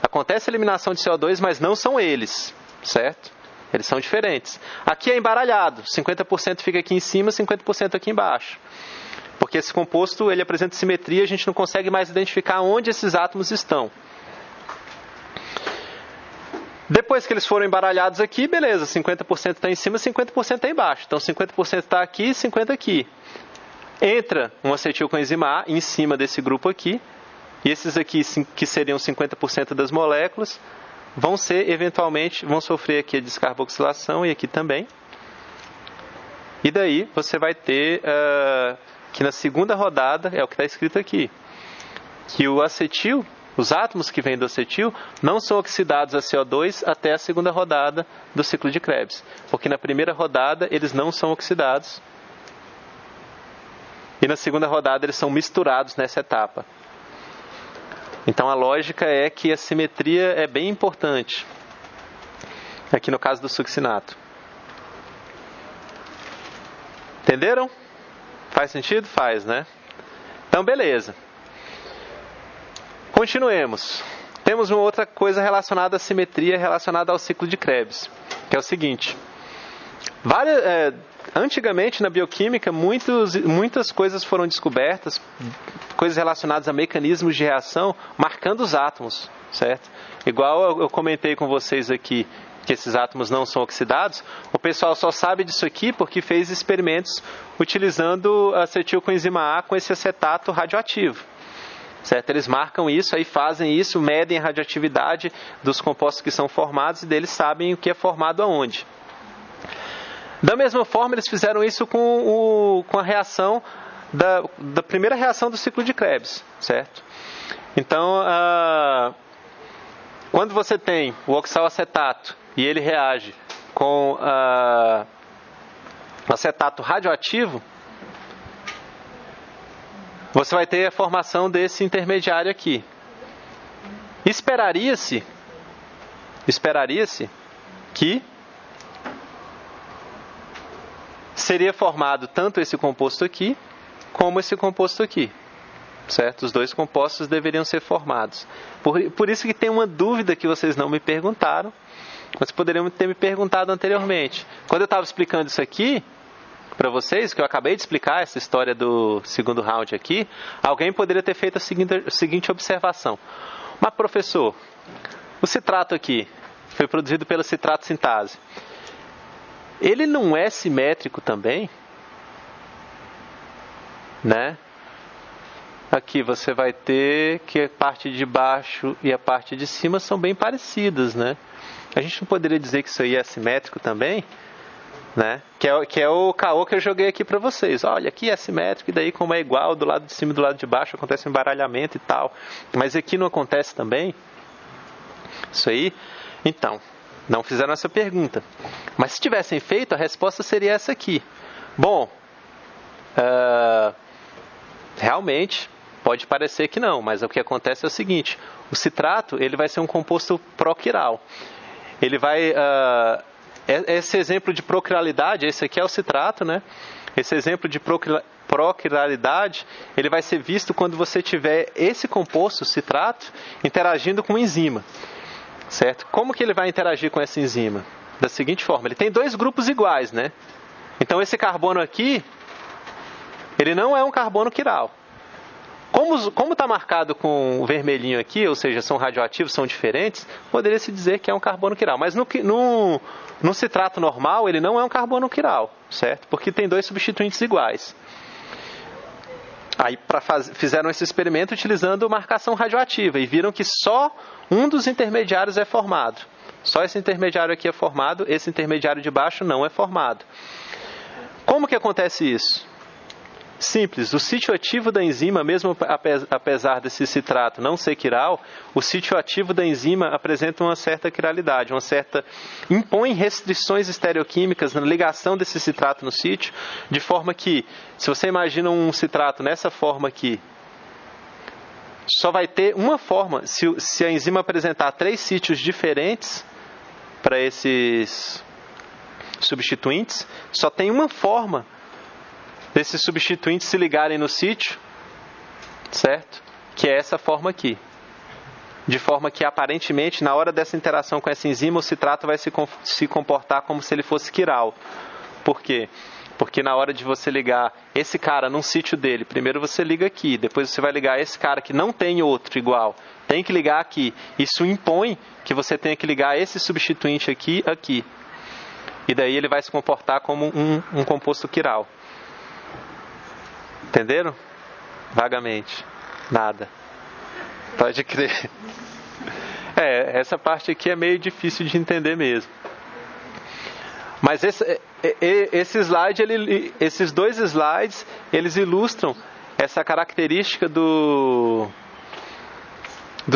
Acontece a eliminação de CO2, mas não são eles, certo? Eles são diferentes. Aqui é embaralhado, 50% fica aqui em cima, 50% aqui embaixo. Porque esse composto ele apresenta simetria, a gente não consegue mais identificar onde esses átomos estão. Depois que eles foram embaralhados aqui, beleza, 50% está em cima, 50% está embaixo. Então 50% está aqui, 50% aqui. Entra um acetilcoenzima A em cima desse grupo aqui, e esses aqui, que seriam 50% das moléculas, vão sofrer aqui a descarboxilação e aqui também. E daí você vai ter que na segunda rodada, é o que está escrito aqui, que o acetil, os átomos que vêm do acetil, não são oxidados a CO2 até a segunda rodada do ciclo de Krebs. Porque na primeira rodada eles não são oxidados. E na segunda rodada eles são misturados nessa etapa. Então a lógica é que a simetria é bem importante. Aqui no caso do succinato. Entenderam? Faz sentido? Faz, né? Então beleza. Continuemos. Temos uma outra coisa relacionada à simetria, relacionada ao ciclo de Krebs, que é o seguinte. Antigamente, na bioquímica, muitas coisas foram descobertas, coisas relacionadas a mecanismos de reação, marcando os átomos, certo? Igual eu comentei com vocês aqui, que esses átomos não são oxidados, o pessoal só sabe disso aqui porque fez experimentos utilizando acetilcoenzima A com esse acetato radioativo. Certo? Eles marcam isso, aí fazem isso, medem a radioatividade dos compostos que são formados e deles sabem o que é formado aonde. Da mesma forma, eles fizeram isso com a reação da primeira reação do ciclo de Krebs, certo? Então, quando você tem o oxalacetato e ele reage com o acetato radioativo, você vai ter a formação desse intermediário aqui. Esperaria-se que seria formado tanto esse composto aqui, como esse composto aqui. Certo? Os dois compostos deveriam ser formados. Por isso que tem uma dúvida que vocês não me perguntaram, mas poderiam ter me perguntado anteriormente. Quando eu estava explicando isso aqui para vocês, que eu acabei de explicar essa história do segundo round aqui, alguém poderia ter feito a seguinte observação. Mas professor, o citrato aqui foi produzido pela citrato sintase. Ele não é simétrico também? Né? Aqui você vai ter que a parte de baixo e a parte de cima são bem parecidas, né? A gente não poderia dizer que isso aí é simétrico também? Né? Que é o caô que eu joguei aqui para vocês. Olha, aqui é simétrico e daí como é igual do lado de cima e do lado de baixo acontece um embaralhamento e tal. Mas aqui não acontece também? Isso aí? Então, não fizeram essa pergunta. Mas se tivessem feito, a resposta seria essa aqui. Bom, realmente pode parecer que não, mas o que acontece é o seguinte. O citrato ele vai ser um composto proquiral. Ele vai... esse exemplo de proquiralidade, esse aqui é o citrato, né? Esse exemplo de proquiralidade, ele vai ser visto quando você tiver esse composto, citrato, interagindo com enzima, certo? Como que ele vai interagir com essa enzima? Da seguinte forma, ele tem dois grupos iguais, né? Então esse carbono aqui, ele não é um carbono quiral. Como está marcado com o vermelhinho aqui, ou seja, são radioativos, são diferentes, poderia-se dizer que é um carbono quiral. Mas no citrato normal, ele não é um carbono quiral, certo? Porque tem dois substituintes iguais. Aí fizeram esse experimento utilizando marcação radioativa e viram que só um dos intermediários é formado. Só esse intermediário aqui é formado, esse intermediário de baixo não é formado. Como que acontece isso? Simples, o sítio ativo da enzima, mesmo apesar desse citrato não ser quiral, o sítio ativo da enzima apresenta uma certa quiralidade, impõe restrições estereoquímicas na ligação desse citrato no sítio, de forma que, se você imagina um citrato nessa forma aqui, só vai ter uma forma, se a enzima apresentar 3 sítios diferentes para esses substituintes, só tem uma forma desses substituintes se ligarem no sítio, certo? Que é essa forma aqui. De forma que, aparentemente, na hora dessa interação com essa enzima, o citrato vai se comportar como se ele fosse quiral. Por quê? Porque na hora de você ligar esse cara num sítio dele, primeiro você liga aqui, depois você vai ligar esse cara que não tem outro igual, tem que ligar aqui. Isso impõe que você tenha que ligar esse substituinte aqui, aqui. E daí ele vai se comportar como um composto quiral. Entenderam? Vagamente. Nada. Pode crer. Essa parte aqui é meio difícil de entender mesmo. Mas esse slide, esses dois slides, eles ilustram essa característica do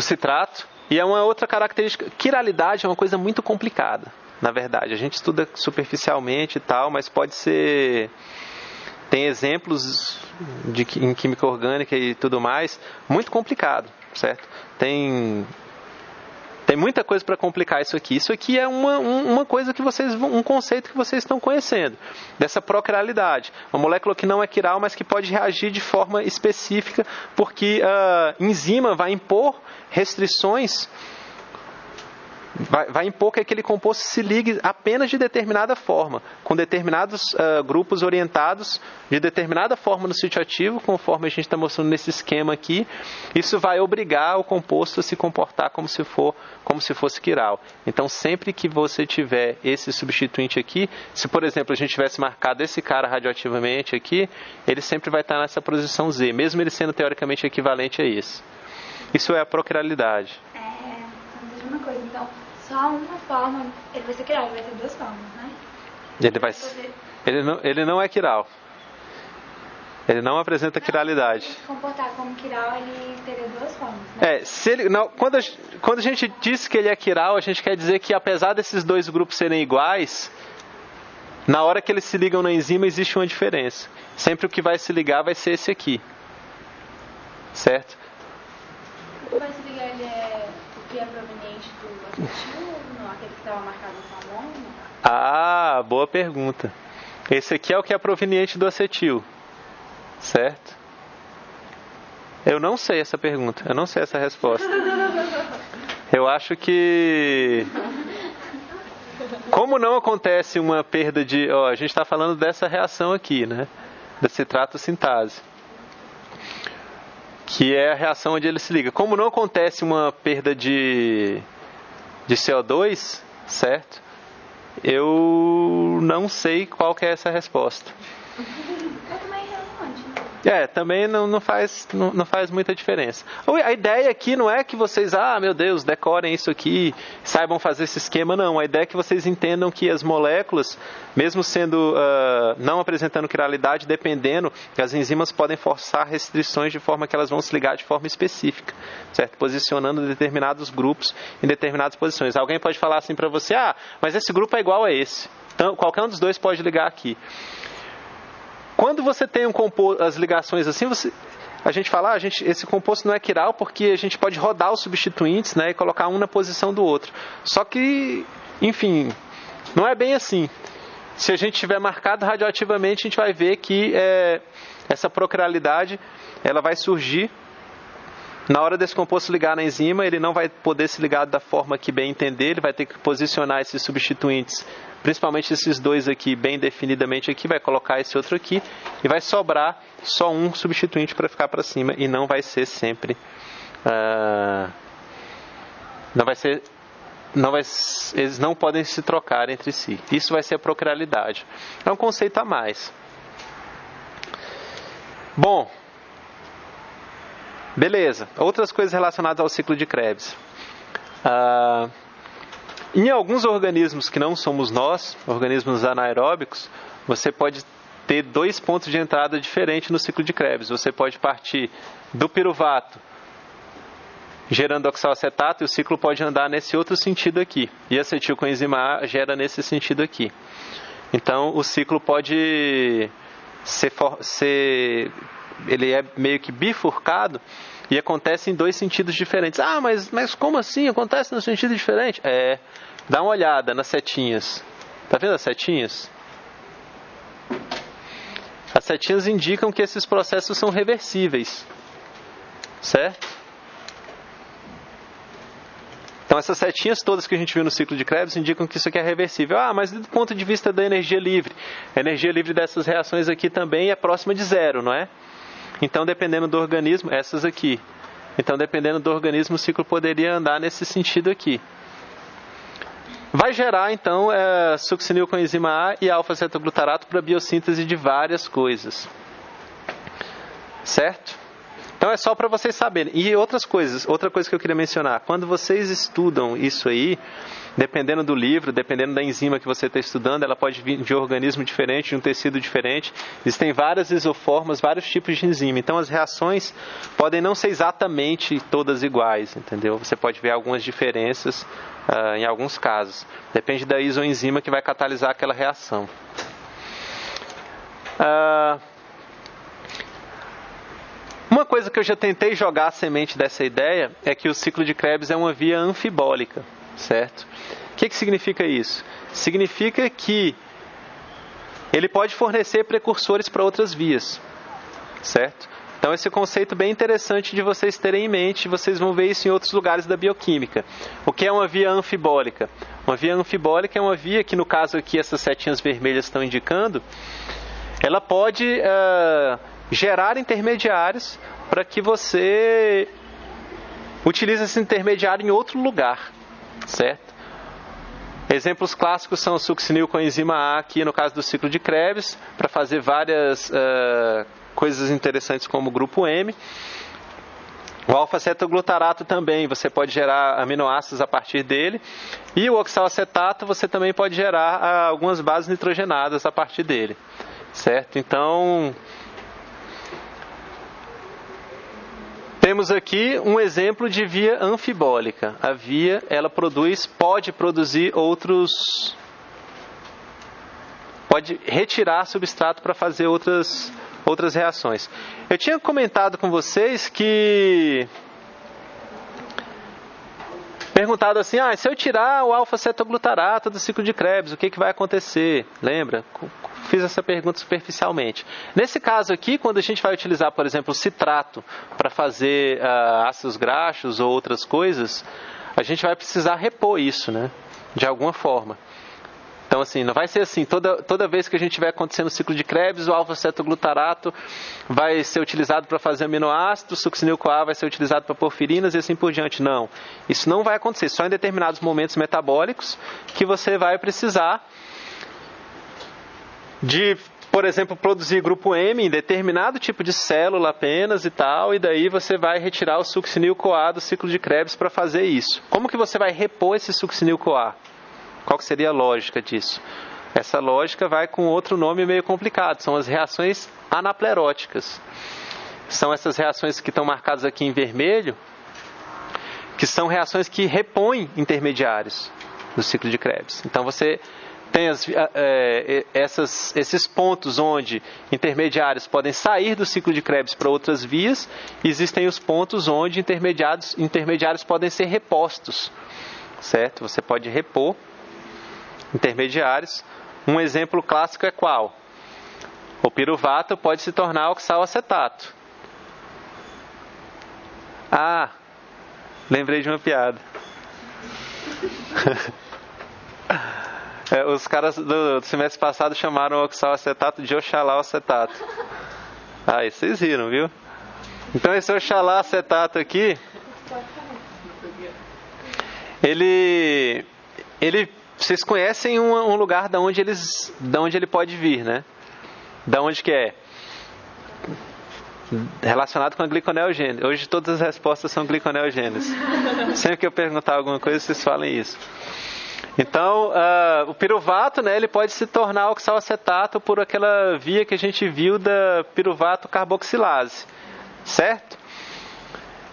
citrato. E é uma outra característica. Quiralidade é uma coisa muito complicada, na verdade. A gente estuda superficialmente e tal, mas pode ser... Tem exemplos em química orgânica e tudo mais, muito complicado, certo? Tem muita coisa para complicar isso aqui. Isso aqui é uma coisa que um conceito que vocês estão conhecendo, dessa proquiralidade. Uma molécula que não é quiral, mas que pode reagir de forma específica, porque a enzima vai impor restrições, vai impor que aquele composto se ligue apenas de determinada forma, com determinados grupos orientados de determinada forma no sítio ativo, conforme a gente está mostrando nesse esquema aqui. Isso vai obrigar o composto a se comportar como se fosse quiral. Então, sempre que você tiver esse substituinte aqui, se por exemplo a gente tivesse marcado esse cara radioativamente aqui, ele sempre vai estar nessa posição Z, mesmo ele sendo teoricamente equivalente a isso. Isso é a proquiralidade.
Uma coisa, então, só uma forma, ele vai ser quiral, ele vai ter duas formas, né?
Ele não é quiral. Ele não apresenta quiralidade.
Se ele comportar como quiral, ele teria duas formas, né?
Quando a gente diz que ele é quiral, a gente quer dizer que apesar desses dois grupos serem iguais, na hora que eles se ligam na enzima existe uma diferença. Sempre o que vai se ligar vai ser esse aqui. Certo?
O que vai se ligar, ele é o que é proveniente do acetil, não aquele que estava marcado no carbono?
Ah, boa pergunta. Esse aqui é o que é proveniente do acetil. Certo? Eu não sei essa pergunta. Eu não sei essa resposta. Eu acho que... Como não acontece uma perda de... a gente está falando dessa reação aqui, né? Da citrato-sintase. Que é a reação onde ele se liga. Como não acontece uma perda de CO2, certo? Eu não sei qual que é essa resposta.
É também relevante, né?
Também não faz muita diferença. A ideia aqui não é que vocês, meu Deus, decorem isso aqui, saibam fazer esse esquema, não. A ideia é que vocês entendam que as moléculas, mesmo sendo não apresentando quiralidade, dependendo, as enzimas podem forçar restrições de forma que elas vão se ligar de forma específica, certo? Posicionando determinados grupos em determinadas posições. Alguém pode falar assim para você, mas esse grupo é igual a esse. Então, qualquer um dos dois pode ligar aqui. Quando você tem as ligações assim, a gente fala, esse composto não é quiral porque a gente pode rodar os substituintes, né, e colocar um na posição do outro. Só que, enfim, não é bem assim. Se a gente tiver marcado radioativamente, a gente vai ver que essa proquiralidade ela vai surgir na hora desse composto ligar na enzima. Ele não vai poder se ligar da forma que bem entender, ele vai ter que posicionar esses substituintes, principalmente esses dois aqui, bem definidamente aqui, vai colocar esse outro aqui, e vai sobrar só um substituinte para ficar para cima, e não vai ser sempre... eles não podem se trocar entre si. Isso vai ser a proquiralidade. É um conceito a mais. Bom, beleza. Outras coisas relacionadas ao ciclo de Krebs. Em alguns organismos que não somos nós, organismos anaeróbicos, você pode ter dois pontos de entrada diferentes no ciclo de Krebs. Você pode partir do piruvato, gerando oxalacetato, e o ciclo pode andar nesse outro sentido aqui. E acetilcoenzima A gera nesse sentido aqui. Então, o ciclo pode ele é meio que bifurcado e acontece em dois sentidos diferentes. Mas como assim? Acontece no sentido diferente? Dá uma olhada nas setinhas. Tá vendo as setinhas? As setinhas indicam que esses processos são reversíveis. Certo? Então, Então essas setinhas todas que a gente viu no ciclo de Krebs indicam que isso aqui é reversível. Ah, mas do ponto de vista da energia livre, a energia livre dessas reações aqui também é próxima de zero, não é? Então dependendo do organismo, essas aqui. Então dependendo do organismo o ciclo poderia andar nesse sentido aqui. Vai gerar então succinil com enzima A e alfa-cetoglutarato para biossíntese de várias coisas. Certo? Então é só para vocês saberem. E outra coisa que eu queria mencionar. Quando vocês estudam isso aí, dependendo do livro, dependendo da enzima que você está estudando, ela pode vir de um organismo diferente, de um tecido diferente. Existem várias isoformas, vários tipos de enzima. Então as reações podem não ser exatamente todas iguais, entendeu? Você pode ver algumas diferenças em alguns casos. Depende da isoenzima que vai catalisar aquela reação. Uma coisa que eu já tentei jogar a semente dessa ideia é que o ciclo de Krebs é uma via anfibólica, certo? O que significa isso? Significa que ele pode fornecer precursores para outras vias, certo? Então esse conceito bem interessante de vocês terem em mente, vocês vão ver isso em outros lugares da bioquímica. O que é uma via anfibólica? Uma via anfibólica é uma via que, no caso aqui, essas setinhas vermelhas estão indicando, ela pode gerar intermediários para que você utilize esse intermediário em outro lugar, certo? Exemplos clássicos são o succinil com a enzima A, aqui no caso do ciclo de Krebs, para fazer várias coisas interessantes como o grupo M. O alfa-cetoglutarato também, você pode gerar aminoácidos a partir dele. E o oxalacetato, você também pode gerar algumas bases nitrogenadas a partir dele, certo? Então, temos aqui um exemplo de via anfibólica. A via, ela pode produzir pode retirar substrato para fazer outras reações. Eu tinha comentado com vocês que... Perguntado assim, se eu tirar o alfa-cetoglutarato do ciclo de Krebs, o que vai acontecer? Lembra? Fiz essa pergunta superficialmente. Nesse caso aqui, quando a gente vai utilizar, por exemplo, o citrato para fazer ácidos graxos ou outras coisas, a gente vai precisar repor isso, né? De alguma forma. Então, assim, não vai ser assim, toda vez que a gente estiver acontecendo o ciclo de Krebs, o alfa-cetoglutarato vai ser utilizado para fazer aminoácidos, o succinil-CoA vai ser utilizado para porfirinas e assim por diante. Não, isso não vai acontecer, só em determinados momentos metabólicos que você vai precisar de, por exemplo, produzir grupo M em determinado tipo de célula apenas e tal, e daí você vai retirar o succinil-CoA do ciclo de Krebs para fazer isso. Como que você vai repor esse succinil-CoA? Qual que seria a lógica disso? Essa lógica vai com outro nome meio complicado, são as reações anapleróticas. São essas reações que estão marcadas aqui em vermelho, que são reações que repõem intermediários do ciclo de Krebs. Então você tem esses pontos onde intermediários podem sair do ciclo de Krebs para outras vias, e existem os pontos onde intermediários podem ser repostos, certo? Você pode repor intermediários. Um exemplo clássico é qual? O piruvato pode se tornar oxalacetato. Lembrei de uma piada. Os caras do semestre passado chamaram o oxalacetato de oxalacetato. Isso vocês riram, viu? Então esse oxalacetato aqui, ele vocês conhecem um lugar da onde ele pode vir, né? Da onde que é? Relacionado com a gliconeogênese. Hoje todas as respostas são gliconeogênese. Sempre que eu perguntar alguma coisa, vocês falem isso. Então, o piruvato, né, ele pode se tornar oxalacetato por aquela via que a gente viu da piruvato carboxilase, certo?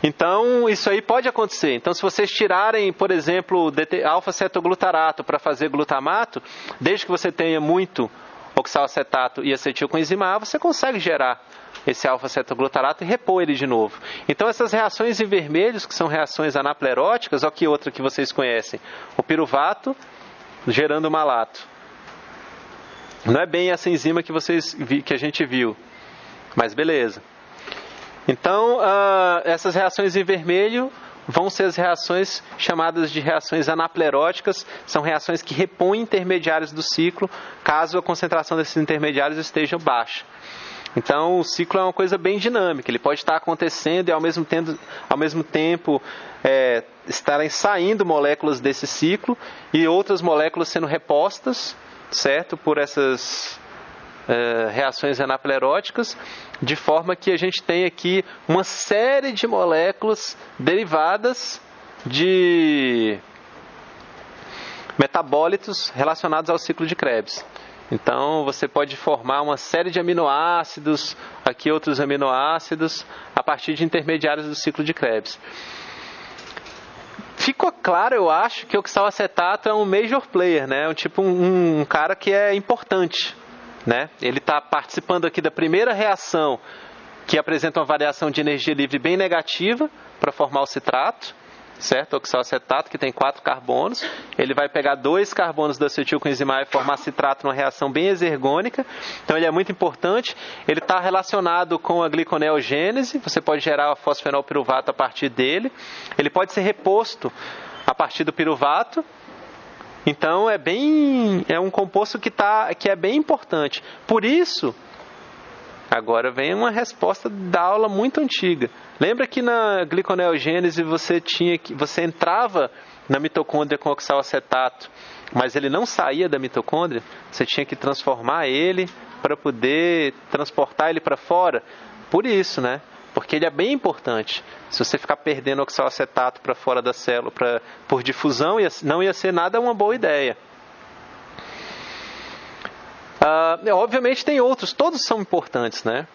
Então, isso aí pode acontecer. Então, se vocês tirarem, por exemplo, alfa-cetoglutarato para fazer glutamato, desde que você tenha muito oxalacetato e acetilcoenzima A, você consegue gerar esse alfa-cetoglutarato e repor ele de novo. Então, essas reações em vermelhos, que são reações anapleróticas, olha que outra que vocês conhecem. O piruvato gerando malato. Não é bem essa enzima que a gente viu, mas beleza. Então, essas reações em vermelho, vão ser as reações chamadas de reações anapleróticas, são reações que repõem intermediários do ciclo, caso a concentração desses intermediários esteja baixa. Então, o ciclo é uma coisa bem dinâmica, ele pode estar acontecendo e ao mesmo tempo estarem saindo moléculas desse ciclo e outras moléculas sendo repostas, certo, por essas reações anapleróticas, de forma que a gente tem aqui uma série de moléculas derivadas de metabólitos relacionados ao ciclo de Krebs. Então, você pode formar uma série de aminoácidos, aqui outros aminoácidos, a partir de intermediários do ciclo de Krebs. Ficou claro, eu acho, que o oxalacetato é um major player, né? Um cara que é importante, né? Ele está participando aqui da primeira reação, que apresenta uma variação de energia livre bem negativa para formar o citrato, certo? O oxalacetato, que tem 4 carbonos, ele vai pegar 2 carbonos da acetilcoenzimase e formar citrato numa reação bem exergônica. Então ele é muito importante. Ele está relacionado com a gliconeogênese, você pode gerar o fosfenolpiruvato a partir dele. Ele pode ser reposto a partir do piruvato. Então é um composto que é bem importante. Por isso, agora vem uma resposta da aula muito antiga. Lembra que na gliconeogênese você entrava na mitocôndria com oxalacetato, mas ele não saía da mitocôndria? Você tinha que transformar ele para poder transportar ele para fora? Por isso, né? Porque ele é bem importante. Se você ficar perdendo oxalacetato para fora da célula por difusão, não ia ser nada uma boa ideia. Obviamente tem outros, todos são importantes, né?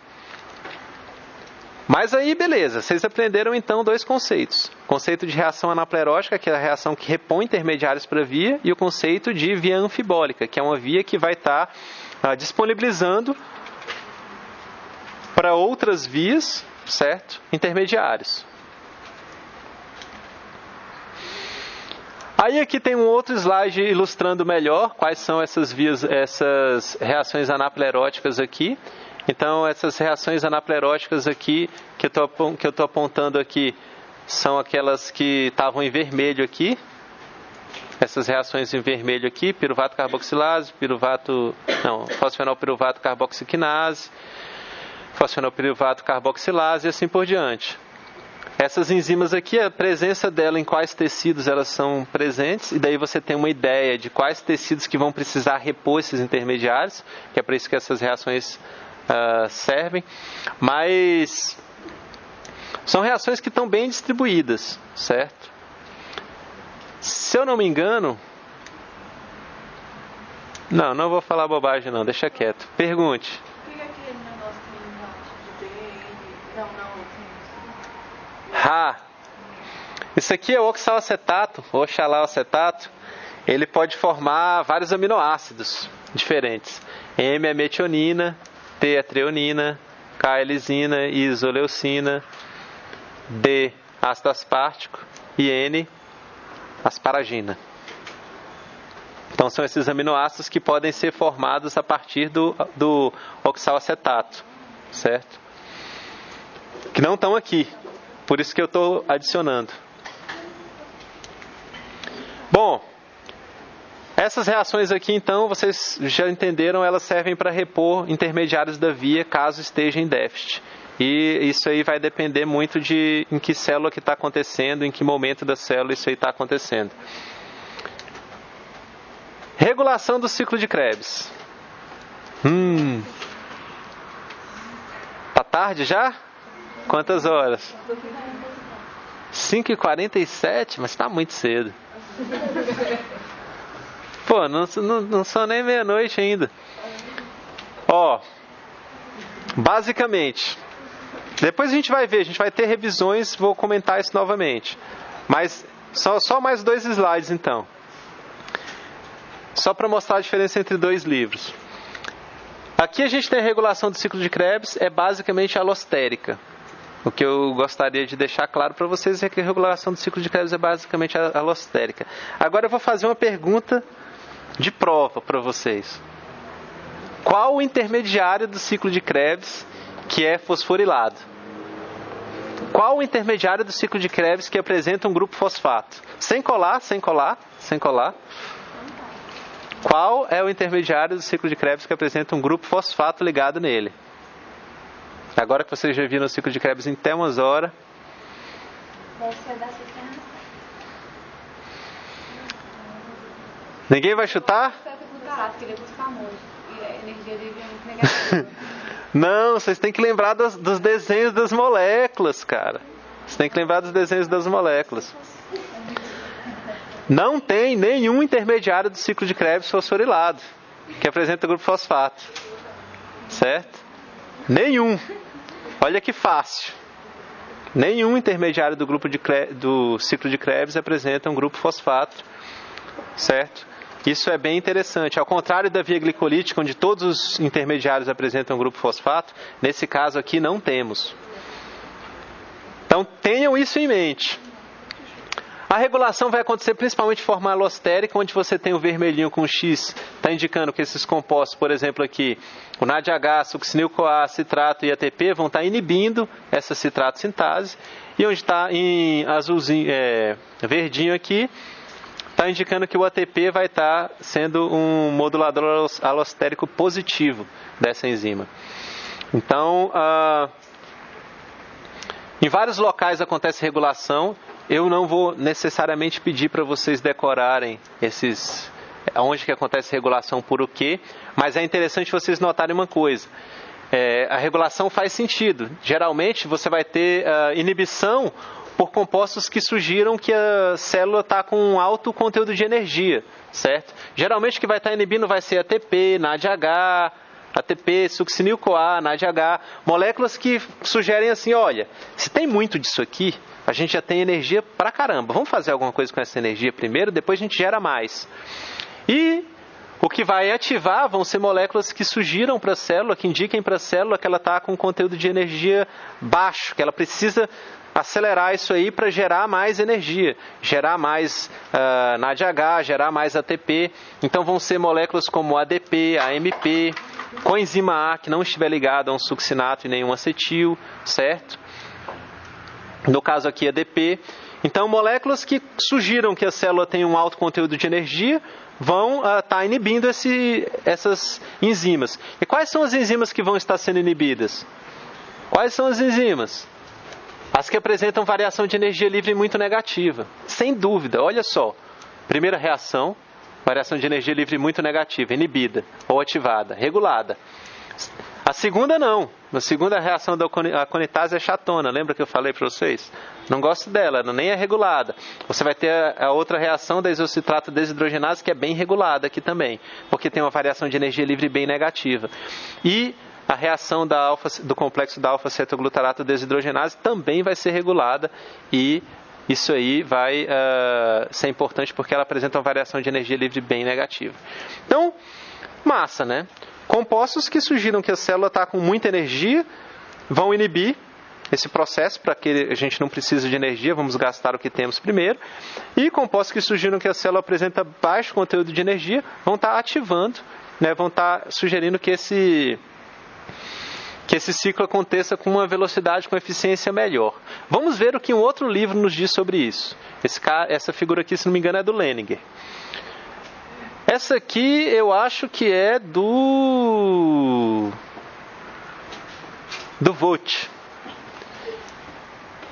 Mas aí, beleza, vocês aprenderam então 2 conceitos. O conceito de reação anaplerótica, que é a reação que repõe intermediários para a via, e o conceito de via anfibólica, que é uma via que vai estar disponibilizando para outras vias, certo? Intermediários. Aí aqui tem um outro slide ilustrando melhor quais são essas vias, essas reações anapleróticas aqui. Então, essas reações anapleróticas aqui, que eu estou apontando aqui, são aquelas que estavam em vermelho aqui. Essas reações em vermelho aqui, piruvato carboxilase, fosfenolpiruvato carboxiquinase, fosfenolpiruvato carboxilase e assim por diante. Essas enzimas aqui, a presença dela em quais tecidos elas são presentes, e daí você tem uma ideia de quais tecidos que vão precisar repor esses intermediários, que é para isso que essas reações servem, mas são reações que estão bem distribuídas, certo? Se eu não me engano, não vou falar bobagem não, deixa quieto. Pergunte.
Por que aquele negócio tem embaixo de D,
Isso aqui é o oxalacetato, ou oxalacetato. Ele pode formar vários aminoácidos diferentes. M é metionina, T é treonina, K é lisina, isoleucina, D ácido aspartico e N asparagina. Então são esses aminoácidos que podem ser formados a partir do oxalacetato, certo? Que não estão aqui, por isso que eu estou adicionando. Bom, essas reações aqui, então, vocês já entenderam, elas servem para repor intermediários da via caso esteja em déficit. E isso aí vai depender muito de em que célula que está acontecendo, em que momento da célula isso aí está acontecendo. Regulação do ciclo de Krebs. Tá tarde já? Quantas horas? 5h47? Mas está muito cedo. Pô, não são nem meia-noite ainda. Basicamente, depois a gente vai ver, a gente vai ter revisões, vou comentar isso novamente. Mas só mais 2 slides então. Só para mostrar a diferença entre 2 livros. Aqui a gente tem a regulação do ciclo de Krebs, é basicamente alostérica. O que eu gostaria de deixar claro para vocês é que a regulação do ciclo de Krebs é basicamente alostérica. Agora eu vou fazer uma pergunta de prova para vocês. Qual o intermediário do ciclo de Krebs que é fosforilado? Qual o intermediário do ciclo de Krebs que apresenta um grupo fosfato? Sem colar. Qual é o intermediário do ciclo de Krebs que apresenta um grupo fosfato ligado nele? Agora que vocês já viram o ciclo de Krebs em até umas horas.
Deve ser da cisterna.
Ninguém vai chutar?
Que ele é muito famoso. E a energia dele é muito negativa.
Não, vocês têm que lembrar dos desenhos das moléculas, cara. Vocês têm que lembrar dos desenhos das moléculas. Não tem nenhum intermediário do ciclo de Krebs fosforilado que apresenta o grupo fosfato. Certo? Nenhum. Olha que fácil. Nenhum intermediário do do ciclo de Krebs apresenta um grupo fosfato. Certo? Isso é bem interessante. Ao contrário da via glicolítica, onde todos os intermediários apresentam um grupo fosfato, nesse caso aqui não temos. Então tenham isso em mente. A regulação vai acontecer principalmente de forma alostérica, onde você tem o vermelhinho com X, está indicando que esses compostos, por exemplo aqui, o NADH, succinil-CoA, citrato e ATP vão estar inibindo essa citrato sintase, e onde está em azulzinho, verdinho aqui, está indicando que o ATP vai estar sendo um modulador alostérico positivo dessa enzima. Então, em vários locais acontece regulação. Eu não vou necessariamente pedir para vocês decorarem onde que acontece regulação por o quê, mas é interessante vocês notarem uma coisa. A regulação faz sentido. Geralmente você vai ter inibição por compostos que sugiram que a célula está com um alto conteúdo de energia, certo? Geralmente o que vai estar inibindo vai ser ATP, NADH, ATP, succinil-CoA, NADH, moléculas que sugerem assim, olha, se tem muito disso aqui, a gente já tem energia pra caramba. Vamos fazer alguma coisa com essa energia primeiro, depois a gente gera mais. E o que vai ativar vão ser moléculas que sugiram para a célula, que indiquem para a célula que ela está com um conteúdo de energia baixo, que ela precisa acelerar isso aí para gerar mais energia, gerar mais NADH, gerar mais ATP. Então vão ser moléculas como ADP, AMP, coenzima A, que não estiver ligada a um succinato e nenhum acetil, certo? No caso aqui ADP. Então moléculas que sugiram que a célula tem um alto conteúdo de energia vão estar inibindo essas enzimas. E quais são as enzimas que vão estar sendo inibidas? Quais são as enzimas? As que apresentam variação de energia livre muito negativa. Sem dúvida, olha só. Primeira reação, variação de energia livre muito negativa, inibida ou ativada, regulada. A segunda não. A segunda reação da aconitase é chatona. Lembra que eu falei para vocês? Não gosto dela, ela nem é regulada. Você vai ter a outra reação da isocitrato desidrogenase, que é bem regulada aqui também, porque tem uma variação de energia livre bem negativa. E a reação do complexo da alfa-cetoglutarato desidrogenase também vai ser regulada, e isso aí vai ser importante porque ela apresenta uma variação de energia livre bem negativa. Então, massa, né? Compostos que sugiram que a célula está com muita energia vão inibir esse processo para que a gente não precise de energia, vamos gastar o que temos primeiro. E compostos que sugiram que a célula apresenta baixo conteúdo de energia vão estar ativando, né? Vão estar sugerindo que esse ciclo aconteça com uma velocidade, com eficiência melhor. Vamos ver o que um outro livro nos diz sobre isso. Essa figura aqui, se não me engano, é do Leninger. Essa aqui eu acho que é do Vogt.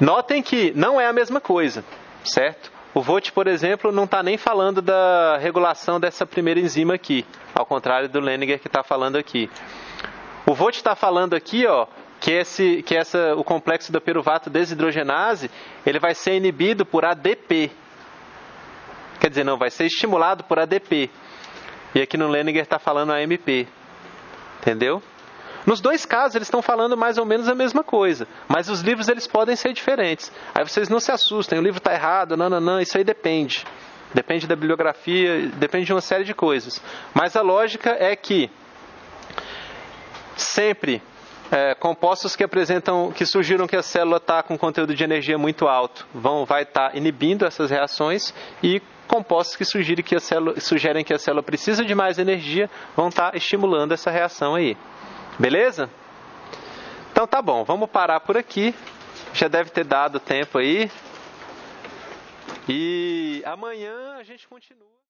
Notem que não é a mesma coisa, certo? O Vogt, por exemplo, não está nem falando da regulação dessa primeira enzima aqui, ao contrário do Leninger que está falando aqui. O Vogt está falando aqui, ó, que o complexo da piruvato desidrogenase, ele vai ser inibido por ADP. Quer dizer, não, vai ser estimulado por ADP. E aqui no Leninger está falando AMP. Entendeu? Nos dois casos eles estão falando mais ou menos a mesma coisa, mas os livros eles podem ser diferentes. Aí vocês não se assustem, o livro está errado, não, isso aí depende. Depende da bibliografia, depende de uma série de coisas. Mas a lógica é que sempre compostos que sugiram que a célula está com conteúdo de energia muito alto vai estar inibindo essas reações, e compostos que sugerem que a célula precisa de mais energia vão estar estimulando essa reação aí. Beleza? Então tá bom, vamos parar por aqui Já deve ter dado tempo aí. E amanhã a gente continua.